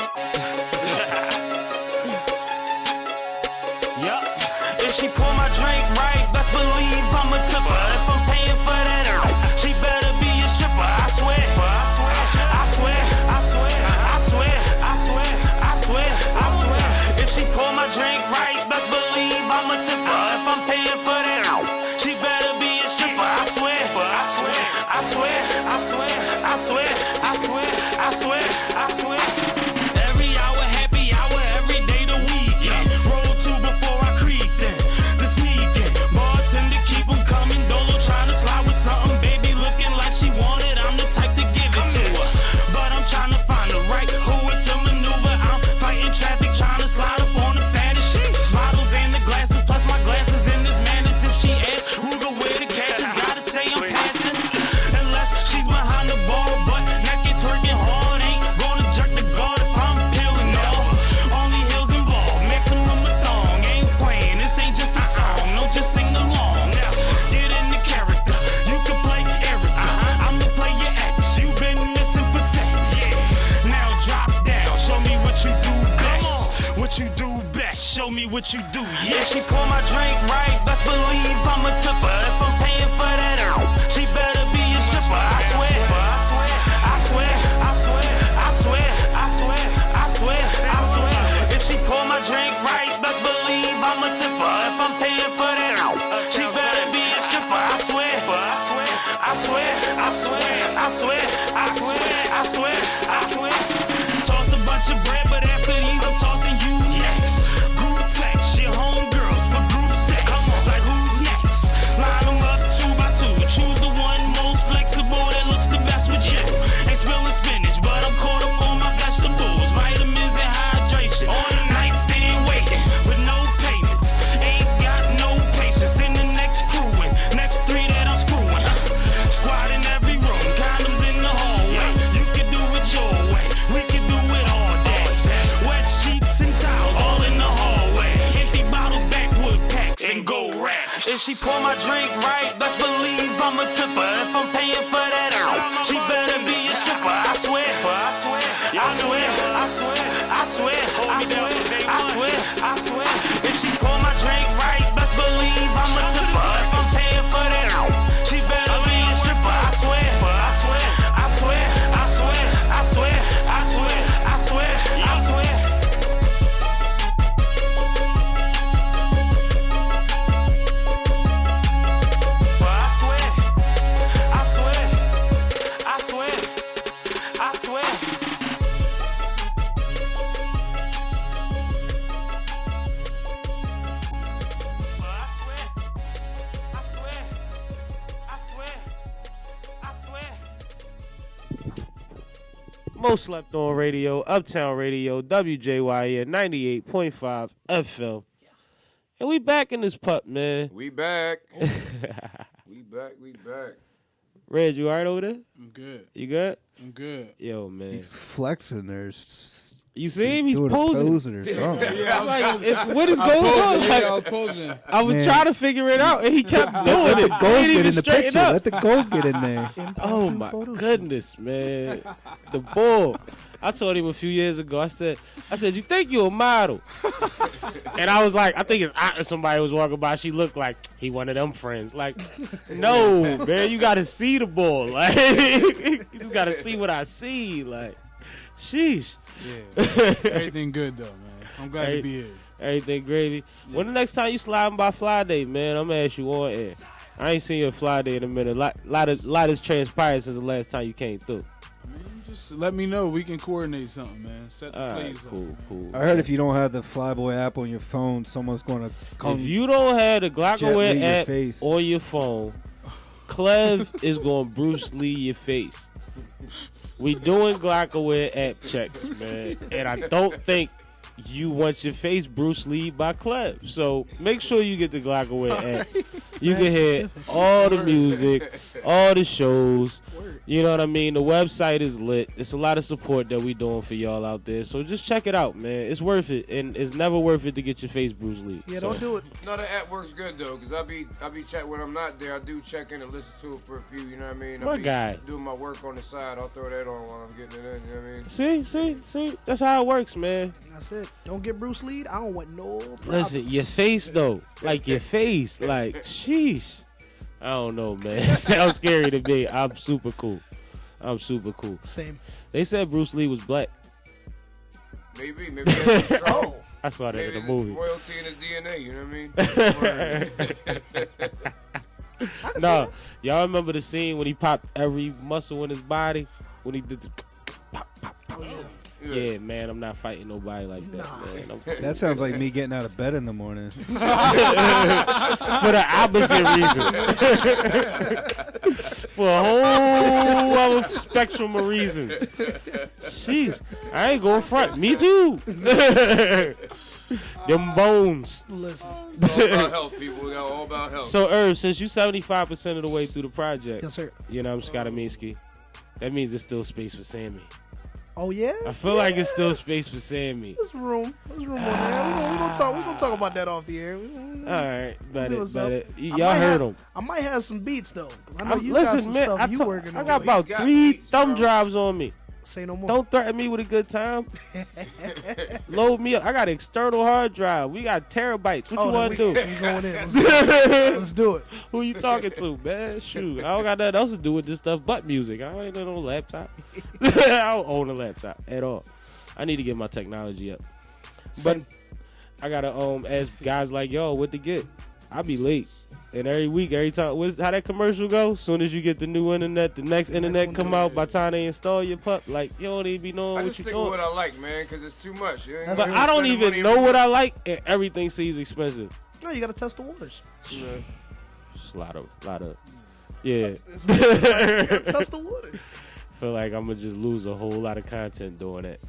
Yup. If she pour my drink right, best believe I'm a tipper. If I'm paying for that, she better be a stripper. I swear. I swear. I swear. I swear. I swear. I swear. I swear. I swear. If she pour my drink right, best believe I'm a tipper. If I'm paying for that, she better be a stripper. I swear. I swear. I swear. I swear. I swear. I swear. I swear. I swear. Every hour, happy hour, every day the weekend. Roll two before I creep then. The sneaking. Bartender keep 'em coming. Dolo trying to slide with something. Baby looking like she wanted. I'm the type to give it to her. But I'm trying to find the right who to maneuver. I'm fighting traffic, trying to slide up on the fattest shit. Bottles and the glasses, plus my glasses in this madness. If she asks Ruger where the cash is, gotta say I'm passing. Unless she's behind the ball, but naked twerking hard. Ain't gonna jerk the guard if I'm peeling off. Only heels involved, maximum a thong. Ain't playing, this ain't just a song. No, just sing along. Now, get in the character. You can play Erica. I'ma play your ex. You've been missing for sex. Yeah. Now drop down. Show me what you do best. What you do best. Show me what you do. Yeah. If she pour my drink right, best believe I'm a tipper. If I'm paying for that, she better be a stripper. I swear. I swear. I swear. I swear. I swear. I swear. I swear. I swear. If she pour my drink right, best believe I'm a tipper. If I'm paying for that, she better be a stripper. I swear. I swear. I swear. I swear. I swear. I swear. I swear. I swear. Tossed a bunch of bread, but after these I'm tossing you next. Group text, your homegirls for group sex. Like who's next? Line them up 2 by 2. Choose the one most flexible that looks the best with you. Ain't spilling spinach, but I'm caught up on my vegetables. Vitamins and hydration. On the nightstand waiting with no payments. Ain't got no patience in the next crewing. Next 3 that I'm screwing. Squad in every room, condoms in the hallway. You can do it your way, we can do it all day. Wet sheets and towels all in the hallway. Empty bottles, backwood packs, and gold racks. If she pour my drink right, best believe I'm a tipper. If I'm paying for that, she better be a stripper. I swear. I swear. I swear. I swear. I swear. I swear. I swear. I swear. If she pour my drink right, best believe I'm a tipper. If I'm paying for that, she better be a stripper. I swear. I swear. I swear. I swear. I swear. I swear. I swear. I swear. I swear. I Most slept on radio, Uptown Radio, WJYN 98.5 FM. And we back in this pup, man. We back. We back. Red, you alright over there? I'm good. You good? I'm good. Yo, man. He's flexing there. You see him? He's doing posing. or something. I'm like, what is going on? Like, I was posing. I was Man. trying to figure it out, and he kept doing Let it. the gold He get didn't in even the straighten picture. up. Let the gold get in there. Oh my goodness, man. The bull. I told him a few years ago, I said, you think you're a model? And I was like, I think his aunt or somebody was walking by. She looked like he one of them friends. Like, no, man, you got to see the bull. Like, you just got to see what I see. Like, sheesh. Yeah. Everything good, though, man. I'm glad to be here. Everything gravy. Yeah. When the next time you sliding by Fly Day, man, I'm going to ask you on air. I ain't seen you at Fly Day in a minute. Lot has transpired since the last time you came through. Just let me know. We can coordinate something, man. Set the plays up. Cool. I heard if you don't have the Flyboy app on your phone, someone's going to come. If you don't have the Glockaware app face. on your phone, Clev is going to Bruce Lee your face. We doing Glockaware app checks, man. And I don't think you want your face Bruce Lee by Clev. So make sure you get the Glockaware app. You can hear all the music, all the shows. You know what I mean? The website is lit. It's a lot of support that we doing for y'all out there. So just check it out, man. It's worth it. And it's never worth it to get your face Bruce Lee. Yeah, don't do it. No, the app works good, though, because I be check when I'm not there. I do check in and listen to it for a few, you know what I mean? My guy. Doing my work on the side. I'll throw that on while I'm getting it in, you know what I mean? See? That's how it works, man. That's it. Don't get Bruce Lee. I don't want no problems. Listen, your face, though. Like, your face. Like, sheesh. I don't know, man. It sounds scary to me. I'm super cool. Same. They said Bruce Lee was black. Maybe that's strong. I saw that Maybe in the movie. Royalty in his DNA, you know what I mean? No, y'all remember the scene when he popped every muscle in his body? When he did the pop. Yeah, man, I'm not fighting nobody like that, man. That sounds like me getting out of bed in the morning. For the opposite reason. For a whole other spectrum of reasons. Jeez, I ain't going front. Me too. Them bones. Listen. It's all about health, people. We got all about health. So, Irv, since you 75% of the way through the project, yes, sir. You know, I'm Scott-Aminski. That means there's still space for Sammy. Oh yeah. I feel like it's still space for Sammy. There's room on there. We're gonna talk about that off the air. All right, bet it. Y'all heard him. I might have some beats though. I know you listen, got some man, stuff you working on. I got about 3 thumb drives on me. Say no more. Don't threaten me with a good time. Load me up. I got an external hard drive. We got terabytes. What you want to do? We going in. Let's do it. Who you talking to, man? Shoot, I don't got nothing else to do with this stuff but music. I ain't on no laptop. I don't own a laptop at all. I need to get my technology up. Same. But I gotta ask guys like y'all what to get. I be late. And every week, every time, how that commercial go? Soon as you get the new internet, the next internet come out. By the time they install your pup, like you don't even be knowing what you doing. I just think of what I like, man, because it's too much. But I don't even know what I like, and everything seems expensive. No, you gotta test the waters. Just a lot of, yeah. Test the waters. Feel like I'm gonna just lose a whole lot of content doing that.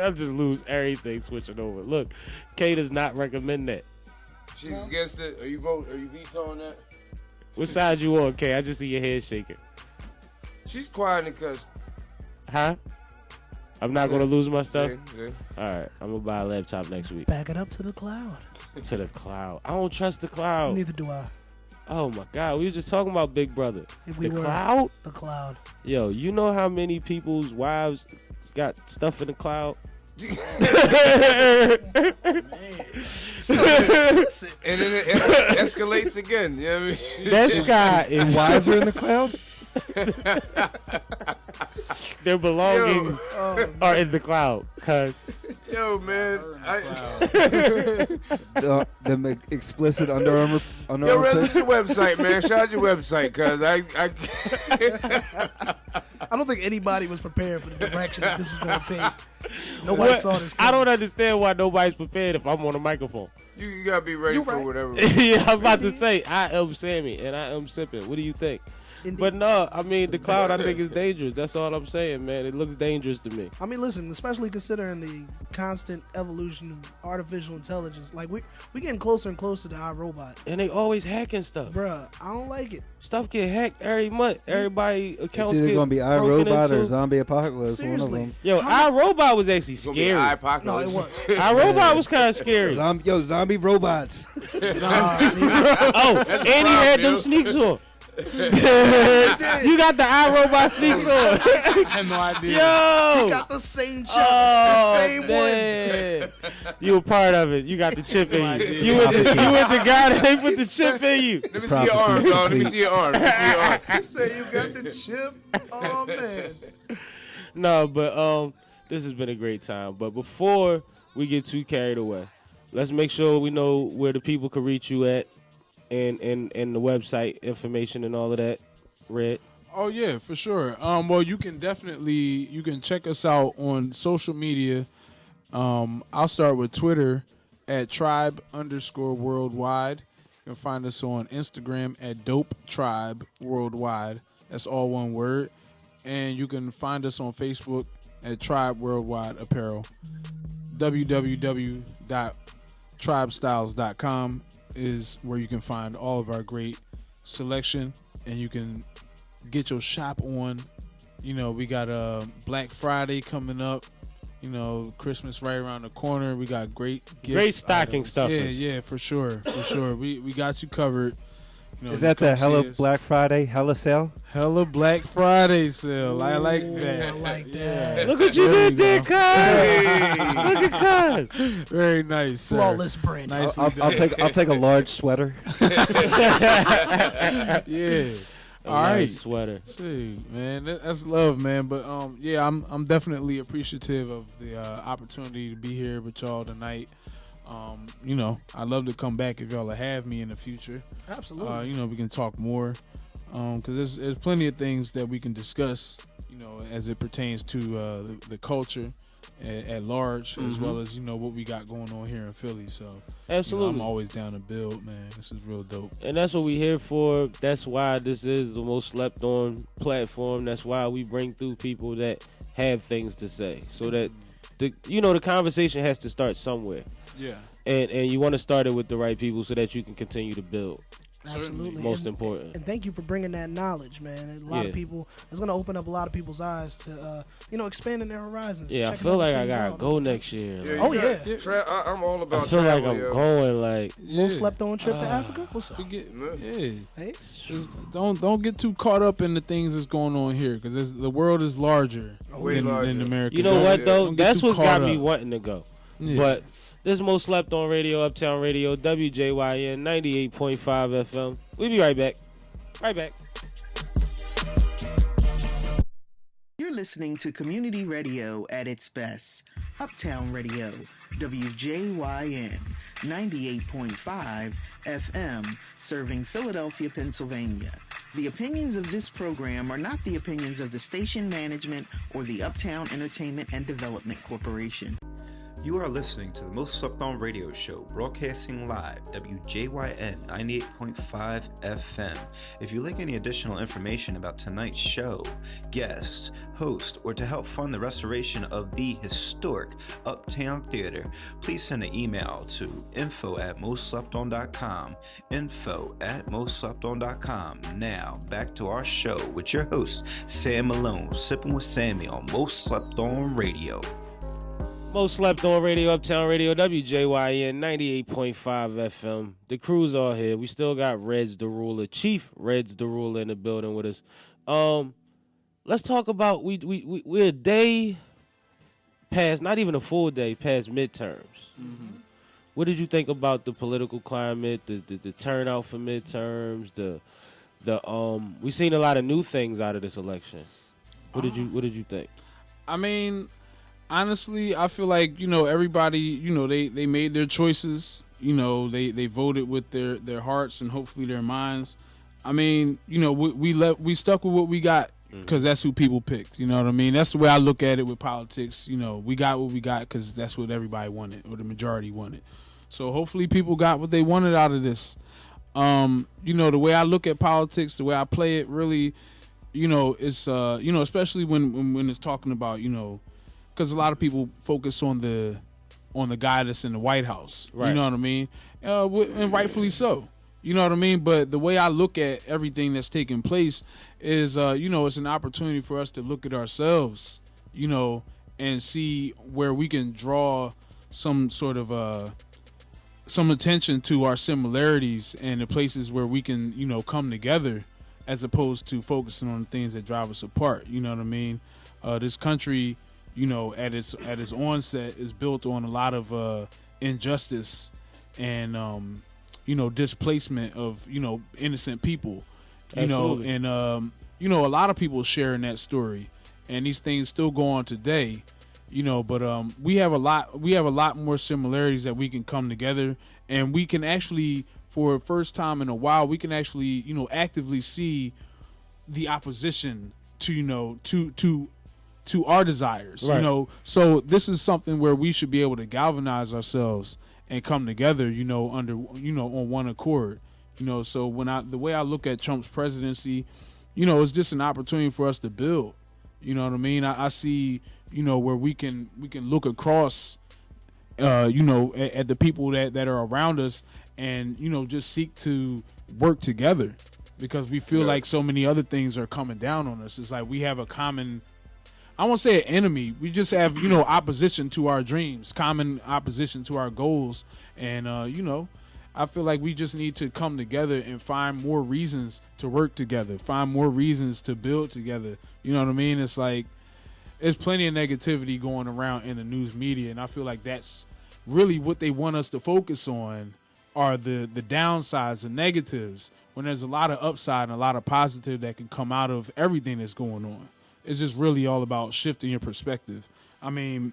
I'll just lose everything switching over. Look, Kay does not recommend that. She's against it. Are you vetoing that? What side you on, Kay? I just see your head shaking. She's quiet because. Huh? I'm not gonna lose my stuff. Yeah. All right, I'm gonna buy a laptop next week. Back it up to the cloud. To the cloud. I don't trust the cloud. Neither do I. Oh my God, we were just talking about Big Brother. The cloud. The cloud. Yo, you know how many people's wives got stuff in the cloud? And then it escalates again. You know what I mean? That guy is wives are in the cloud. Their belongings are in the cloud, cuz. Yo, man, the explicit Under Armour. Yo, Rez, what's your website, man? Shout out your website, cuz I don't think anybody was prepared for the direction that this was going to take. Nobody saw this coming. I don't understand why nobody's prepared if I'm on a microphone. You gotta be ready for whatever. Yeah, I'm about to say, I am Sammy, and I am sipping. What do you think? But no, I mean the cloud I think is dangerous. That's all I'm saying, man. It looks dangerous to me. I mean, listen, especially considering the constant evolution of artificial intelligence. Like we getting closer and closer to our robot. And they always hacking stuff. Bruh, I don't like it. Stuff get hacked every month. Everybody accounts It's either get gonna be broken iRobot into. or Zombie Apocalypse. Seriously. One of them. Yo, iRobot was actually It's gonna be scary. No, it was. iRobot was kind of scary. Zombie robots. Oh, and he had them sneaks on. You got the iRobot sneaks on. I had no idea. Yo, He got the same chucks, the same man. You were part of it. You got the chip in you. idea. You were the guy that put the chip in you. Let me see your arm, dog. Let me see your arm. Let me see your arm. He said you got the chip. Oh man. No, but this has been a great time. But before we get too carried away, let's make sure we know where the people can reach you at, and the website information and all of that. Red. Oh yeah, for sure. Well, you can check us out on social media. I'll start with Twitter at tribe_worldwide. You can find us on Instagram at Dope Tribe Worldwide. That's all one word. And you can find us on Facebook at Tribe Worldwide Apparel. www.tribestyles.com is where you can find all of our great selection, and you can get your shop on. You know, we got Black Friday coming up. You know, Christmas right around the corner. We got great stocking stuffers. Yeah, for sure. We got you covered. You know, Is that the come see Hella us. Black Friday Hella sale? Hella Black Friday sale? I like that. I like that. Look what you did there, Cuz. Look at Cuz. Very nice. Sir. Flawless brand. Nicely I'll take a large sweater. Yeah. A All nice right. sweater. Shoot, man, that's love, man. But yeah, I'm definitely appreciative of the opportunity to be here with y'all tonight. You know, I'd love to come back if y'all will have me in the future. Absolutely. You know, we can talk more because there's plenty of things that we can discuss. You know, as it pertains to the culture at large, as well as you know what we got going on here in Philly. So Absolutely. you know, I'm always down to build, man. This is real dope. And that's what we're here for. That's why this is the most slept on platform. That's why we bring through people that have things to say. So that the conversation has to start somewhere. Yeah. And you want to start it with the right people so that you can continue to build. Absolutely. Most important. And thank you for bringing that knowledge, man. And a lot of people, it's going to open up a lot of people's eyes to, expanding their horizons. Yeah, I feel like I got to go next year. Yeah, Oh, you got- yeah. I'm all about I feel like travel, I'm yo. going like. Most slept on trip to Africa? What's up? Yeah. Hey? Just don't get too caught up in the things that's going on here because the world is larger Way than larger. America. You know what, though? Don't get That's too what's caught got me up. wanting to go. Yeah. But this is Most Slept On Radio, Uptown Radio, WJYN 98.5 FM. We'll be right back. Right back. You're listening to community radio at its best. Uptown Radio, WJYN 98.5 FM, serving Philadelphia, Pennsylvania. The opinions of this program are not the opinions of the station management or the Uptown Entertainment and Development Corporation. You are listening to the Most Slept On Radio Show, broadcasting live, WJYN 98.5 FM. If you'd like any additional information about tonight's show, guests, host, or to help fund the restoration of the historic Uptown Theater, please send an email to info@mostslepton.com, info@mostslepton.com. Now, back to our show with your host, Sam Malone, Sipping with Sammy on Most Slept On Radio. Most Slept On Radio, Uptown Radio, WJYN 98.5 FM. The crew's all here. We still got Redz da Ruler, Chief Redz da Ruler in the building with us. Let's talk about we're a day past, not even a full day past midterms. Mm-hmm. What did you think about the political climate, the turnout for midterms, we seen a lot of new things out of this election. What did you think? I mean, honestly, I feel like, everybody, they made their choices. They voted with their hearts and hopefully their minds. I mean, we stuck with what we got because that's who people picked. You know what I mean? That's the way I look at it with politics. We got what we got because that's what everybody wanted or the majority wanted. So hopefully people got what they wanted out of this. The way I look at politics, the way I play it, really, it's especially when it's talking about, because a lot of people focus on the guy that's in the White House. Right. You know what I mean? And rightfully so. You know what I mean? But the way I look at everything that's taking place is, it's an opportunity for us to look at ourselves, and see where we can draw some sort of some attention to our similarities and the places where we can, come together, as opposed to focusing on the things that drive us apart. You know what I mean? This country, at its onset is built on a lot of injustice and displacement of innocent people. Absolutely. And a lot of people share in that story, and these things still go on today. But we have a lot more similarities that we can come together, and we can actually, for the first time in a while, we can actually actively see the opposition to our desires. Right. So this is something where we should be able to galvanize ourselves and come together, under on one accord. So the way I look at Trump's presidency, it's just an opportunity for us to build. You know what I mean? I see, where we can look across, at the people that are around us, and just seek to work together, because we feel like so many other things are coming down on us. It's like we have a common, I won't say an enemy. We just have, opposition to our dreams, common opposition to our goals. And, I feel like we just need to come together and find more reasons to work together, find more reasons to build together. You know what I mean? It's like, there's plenty of negativity going around in the news media. And I feel like that's really what they want us to focus on, are the downsides, the negatives, when there's a lot of upside and a lot of positive that can come out of everything that's going on. It's just really all about shifting your perspective. I mean,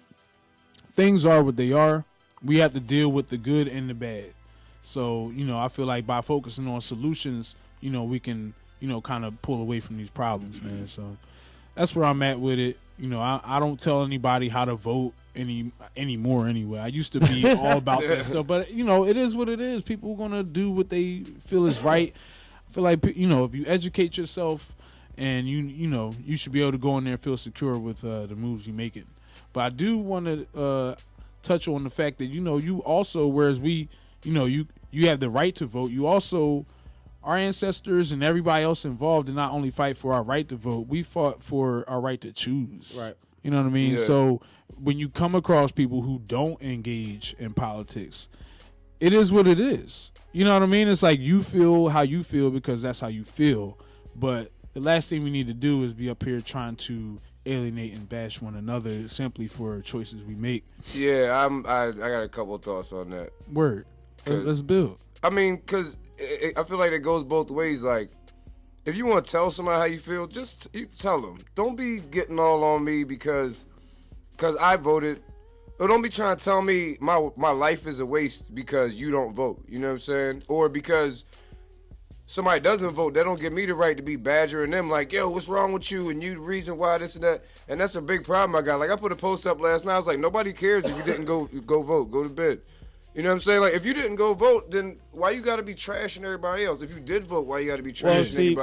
things are what they are. We have to deal with the good and the bad. So, I feel like by focusing on solutions, we can, kind of pull away from these problems, man. So that's where I'm at with it. I don't tell anybody how to vote anymore anyway. I used to be all about that stuff, but, it is what it is. People are going to do what they feel is right. I feel like, if you educate yourself, and you should be able to go in there and feel secure with the moves you make it. But I do want to touch on the fact that you also, whereas we, you have the right to vote, you also, our ancestors and everybody else involved did not only fight for our right to vote, we fought for our right to choose. Right. You know what I mean? Yeah. So when you come across people who don't engage in politics, it is what it is. You know what I mean? It's like, you feel how you feel because that's how you feel. But the last thing we need to do is be up here trying to alienate and bash one another simply for choices we make. Yeah, I got a couple of thoughts on that. Word. Let's build. I mean, because I feel like it goes both ways. Like, if you want to tell somebody how you feel, you tell them. Don't be getting all on me because I voted. Or don't be trying to tell me my life is a waste because you don't vote. You know what I'm saying? Or because somebody doesn't vote, that don't give me the right to be badgering them like, yo, what's wrong with you? And you the reason why this and that. And that's a big problem I got. Like, I put a post up last night. I was like, nobody cares if you didn't go vote. Go to bed. You know what I'm saying? Like, if you didn't go vote, then why you got to be trashing everybody else? If you did vote, why you got to be trashing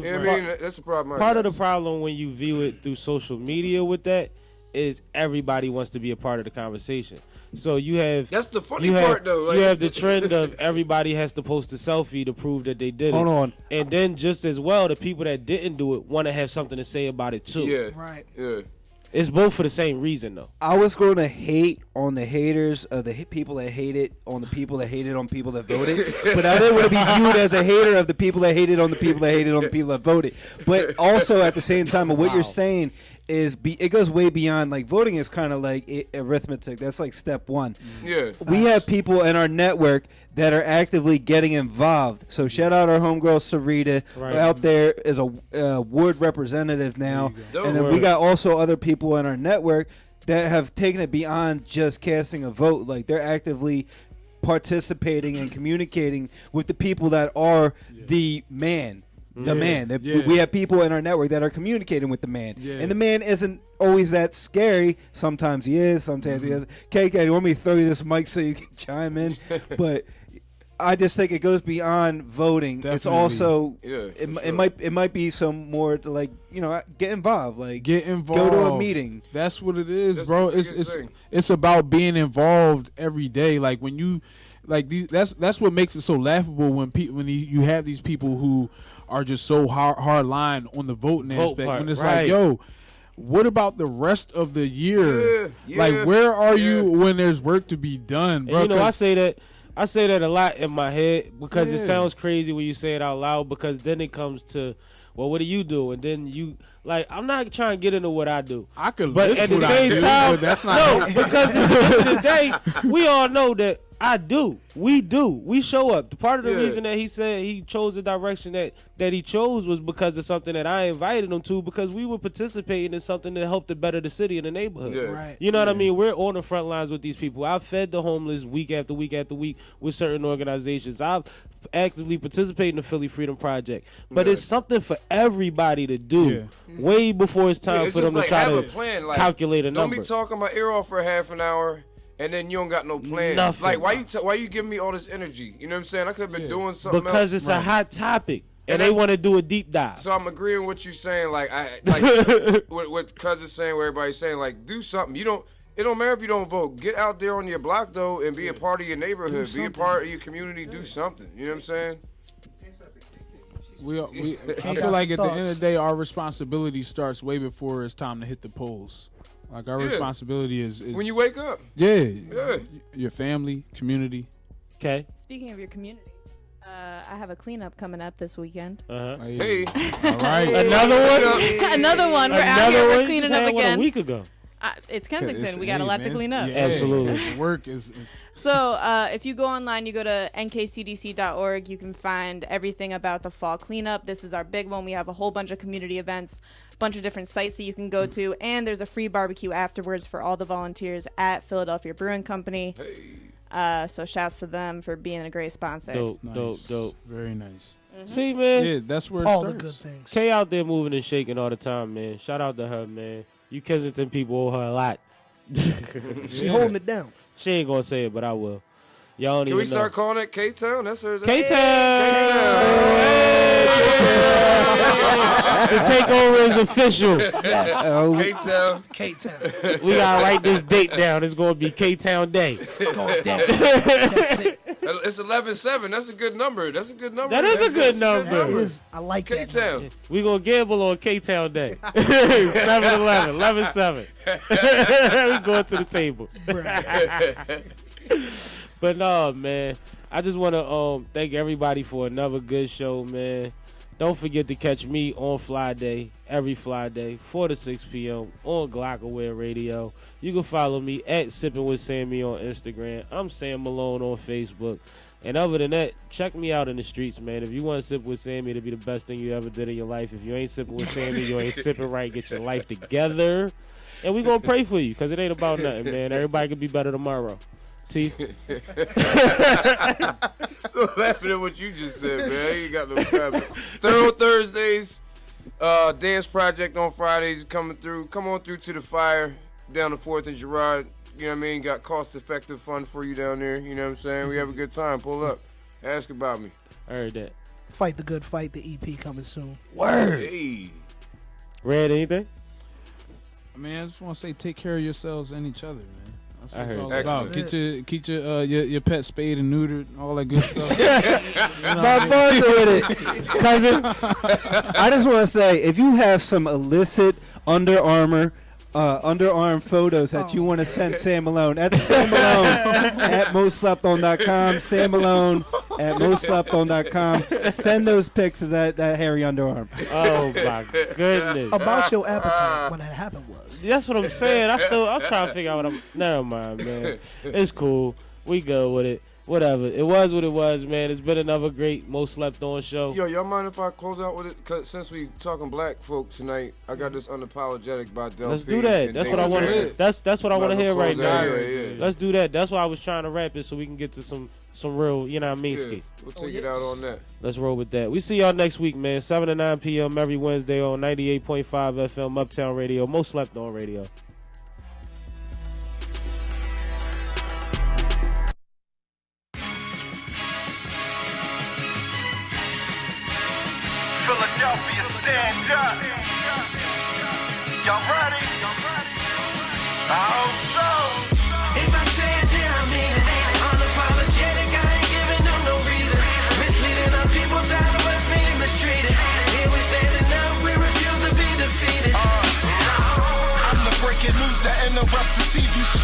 everybody? That's the problem. Part of the problem when you view it through social media with that is everybody wants to be a part of the conversation. So you have that's the funny part though. Like, you have the trend of everybody has to post a selfie to prove that they did it. Hold on. And then just as well, the people that didn't do it want to have something to say about it too. Yeah. Right. Yeah. It's both for the same reason though. I was going to hate on the haters of the people that hate it on the people that hated on people that voted, but I didn't want to be viewed as a hater of the people that hated on the people that hated on the people that voted. But also at the same time, what you're saying is it goes way beyond, like, voting is kind of like arithmetic. That's like step one. Yeah. We have people in our network that are actively getting involved. So shout out our homegirl Sarita, out there is a ward representative now. And then we got also other people in our network that have taken it beyond just casting a vote. Like, they're actively participating and communicating with the people that are the man. The man. We have people in our network that are communicating with the man. And the man isn't always that scary. Sometimes he is. Sometimes he isn't. KK, you want me to throw you this mic so you can chime in? But I just think it goes beyond voting. It's Definitely. also it might be some more to, like, you know, get involved. Like, get involved. Go to a meeting. That's what it is, That's bro. the biggest thing. It's about being involved every day. Like when you like these. That's what makes it so laughable when you have these people who are just so hard line on the voting aspect. Part, when it's right. like, yo, what about the rest of the year? Yeah, like, where are you when there's work to be done, bro? And, you know, I say that a lot in my head because it Yeah. sounds crazy when you say it out loud, because then it comes to, well, what do you do? And then you, like, I'm not trying to get into what I do. I could but list at the what I same do, time, but that's not no, because at the end of the day, we all know that I do. We do. We show up. Part of the reason that he said he chose the direction that he chose was because of something that I invited him to, because we were participating in something that helped to better the city and the neighborhood. Yeah. Right. You know what I mean? We're on the front lines with these people. I've fed the homeless week after week after week with certain organizations. I've actively participated in the Philly Freedom Project. But it's something for everybody to do way before it's time It's for them just to like try have to a plan. Like, calculate a number. Don't be talking my ear off for half an hour and then you don't got no plan. Nothing. Like, why you giving me all this energy? You know what I'm saying? I could have been doing something because else. it's a hot topic. And And they want to do a deep dive. So I'm agreeing with you saying, like what Cuz is saying, what everybody's saying, like, do something. It don't matter if you don't vote. Get out there on your block though and be a part of your neighborhood. Be a part of your community. Do something. You know what I'm saying? I feel like at the end of the day, our responsibility starts way before it's time to hit the polls. Like, our responsibility is when you wake up. Yeah. Your family, community. Okay. Speaking of your community, I have a cleanup coming up this weekend. Hey. All right. Another one? Another one. We're out here. We're cleaning up One again. a week ago. It's Kensington. We got a lot to clean up. Yeah, Absolutely. Work is. So if you go online, you go to nkcdc.org, you can find everything about the fall cleanup. This is our big one. We have a whole bunch of community events, a bunch of different sites that you can go to, and there's a free barbecue afterwards for all the volunteers at Philadelphia Brewing Company. So shouts to them for being a great sponsor. Dope. Very nice. Mm-hmm. See, man. Yeah, that's where it All starts. the good things. Kay out there moving and shaking all the time, man. Shout out to her, man. You Kensington people owe her a lot. She holding it down. She ain't gonna say it, but I will. Y'all don't Can even we start know. calling it K-Town? That's her. The takeover is official. Yes. K-Town. K-Town. We gotta write this date down. It's gonna be K-Town Day. It's going down. That's it. It's 11-7. That's a good number. That's a good number. That is a good It number. is. I like that. K-Town. We gonna gamble on K-Town Day. 7-11, 11-7. We going to the table. But no, man. I just want to thank everybody for another good show, man. Don't forget to catch me on Friday, every Friday, 4 to 6 p.m. on Glockaware Radio. You can follow me at Sippin' with Sammy on Instagram. I'm Sam Malone on Facebook. And other than that, check me out in the streets, man. If you want to sip with Sammy to be the best thing you ever did in your life, if you ain't sipping with Sammy, you ain't sipping right. Get your life together. And we going to pray for you because it ain't about nothing, man. Everybody can be better tomorrow. Teef. So laughing at what you just said, man. I ain't got no comment. Thorough Thursdays, dance project on Fridays coming through. Come on through to the fire down the 4th and Girard. You know what I mean? Got cost-effective fun for you down there. You know what I'm saying? We have a good time. Pull up. Ask about me. I heard that. Fight the Good Fight, the EP coming soon. Word. Hey. Red, anything? I mean, I just want to say, take care of yourselves and each other, man. That's what I it's heard all that. about. Keep your pet spayed and neutered, all that good stuff. You know My what I mean? brother with it, cousin. I just want to say, if you have some illicit underarm photos that you want to send Sam Malone, that's Sam Malone at mostslepton.com. Sam Malone at mostslepton.com. Send those pics of that hairy underarm. Oh my goodness. About your appetite when that happened was. That's what I'm saying. I'm trying to figure out what I'm. Never mind, man. It's cool. We go with it. Whatever. It was what it was, man. It's been another great Most Slept On show. Yo, y'all mind if I close out with it? Cause since we talking black folks tonight, I got this Unapologetic by Del Let's P do that. and That's Dave what I want Smith. to. That's what I want to hear right now. Yeah. Let's do that. That's why I was trying to wrap it so we can get to some real, you know what I mean, ski. We'll take it out on that. Let's roll with that. We see y'all next week, man. 7 to 9 p.m. every Wednesday on 98.5 FM Uptown Radio. Most Slept On Radio.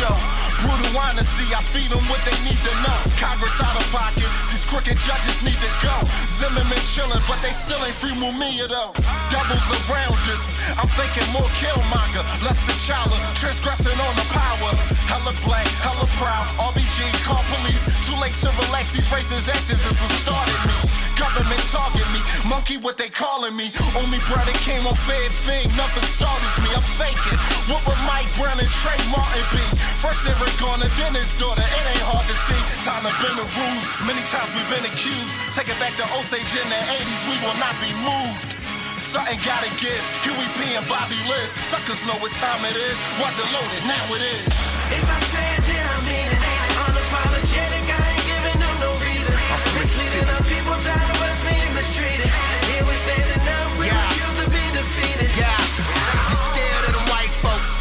show. Brutal honesty, I feed them what they need to know. Congress out of pocket, these crooked judges need to go. Zimmerman chillin', but they still ain't free Mumia though. Devils around us, I'm thinking more Killmonger, less T'Challa, transgressing on the power. Hella black, hella proud, RBG, call police. Too late to relax, these racist actions is what started me. Government target me, monkey what they calling me. Only brother came on fair thing, nothing started me. I'm faking. What would Mike Brown and Trey Martin be? First Eric Garner, then his daughter. It ain't hard to see. Time to bend the rules. Many times we've been accused. Take it back to Osage in the 80s. We will not be moved. Something gotta give. Huey P and Bobby Liz. Suckers know what time it is. Wasn't loaded, now it is. If I say it, then I mean it. Unapologetic, I ain't giving them no reason. Misleading our people, tired of us being mistreated. Here we standing up, we refuse to be defeated. You scared of them white folks?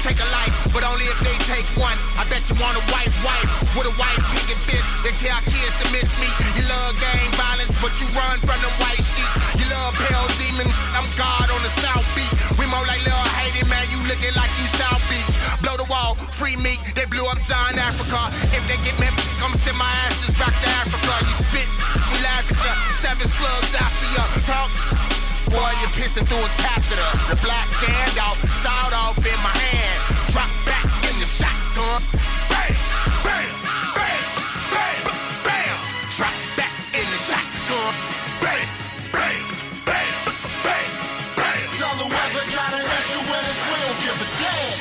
Take a life, but only if they take one. I bet you want a white wife with a white picket fist. They tell kids to mince meat. You love gang violence, but you run from them white sheets. You love pale demons. I'm God on the South Beach. We more like Lil Haiti, man. You looking like you South Beach. Blow the wall, free meat. They blew up John Africa. If they get me, come send my ashes back to Africa. You spit, we laugh at ya. 7 slugs after ya. Talk. Boy, you're pissing through a catheter. The black Gandalf, sawed off in my hand. Drop back in the shotgun. Bam, bam, bam, bam, bam. Drop back in the shotgun. Bam, bam, bam, bam, bam. Tell whoever got an issue with us, we don't give a damn.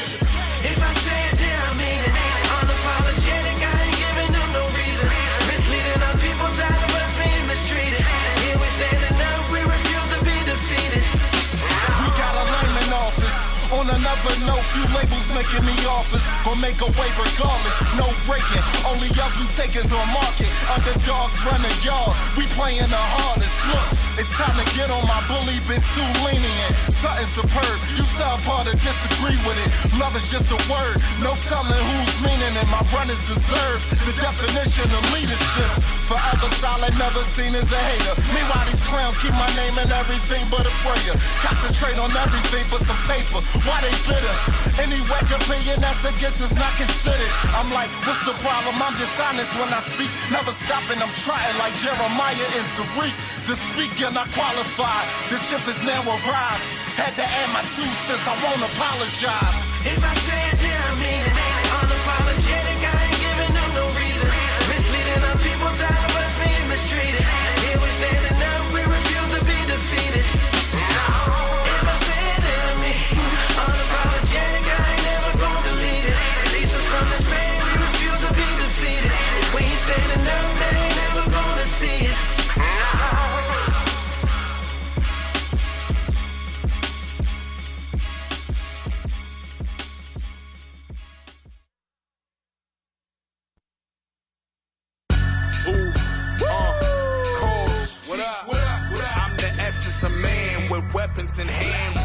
If I say it, then I mean it. Unapologetic, I ain't giving them no reason. Misleading our people, tired of us being mistreated. Here we standing up, we refuse to be defeated. We got a lame in office. On another note, few labels making me office. Gon' make a way regardless, no breaking. Only us we take is on market. Underdogs run the yard, we playing the hardest. Look, it's time to get on my bully, been too lenient. Something superb, you subpar to disagree with it. Love is just a word, no telling who's meaning it. My runners deserve the definition of leadership. Forever solid, never seen as a hater. Meanwhile, these clowns keep my name in everything but a prayer. Concentrate on everything but some paper. Why they bitter? Any whack opinion that's against is not considered. I'm like, what's the problem? I'm just honest when I speak. Never stopping, I'm trying like Jeremiah and Tariq. To speak and I qualify. The shift is now arrived. Had to add my 2 cents, I won't apologize. If I say it, then I mean it. Unapologetic, I ain't giving them no reason. Misleading our people, tired of us being mistreated. Here we standing up, we refuse to be defeated. If I say it, then I mean it. Unapologetic, I ain't never gonna delete it. Release us from this pain, we refuse to be defeated. If we ain't standing up, they ain't never gonna see it. I'm the essence of man with weapons in hand.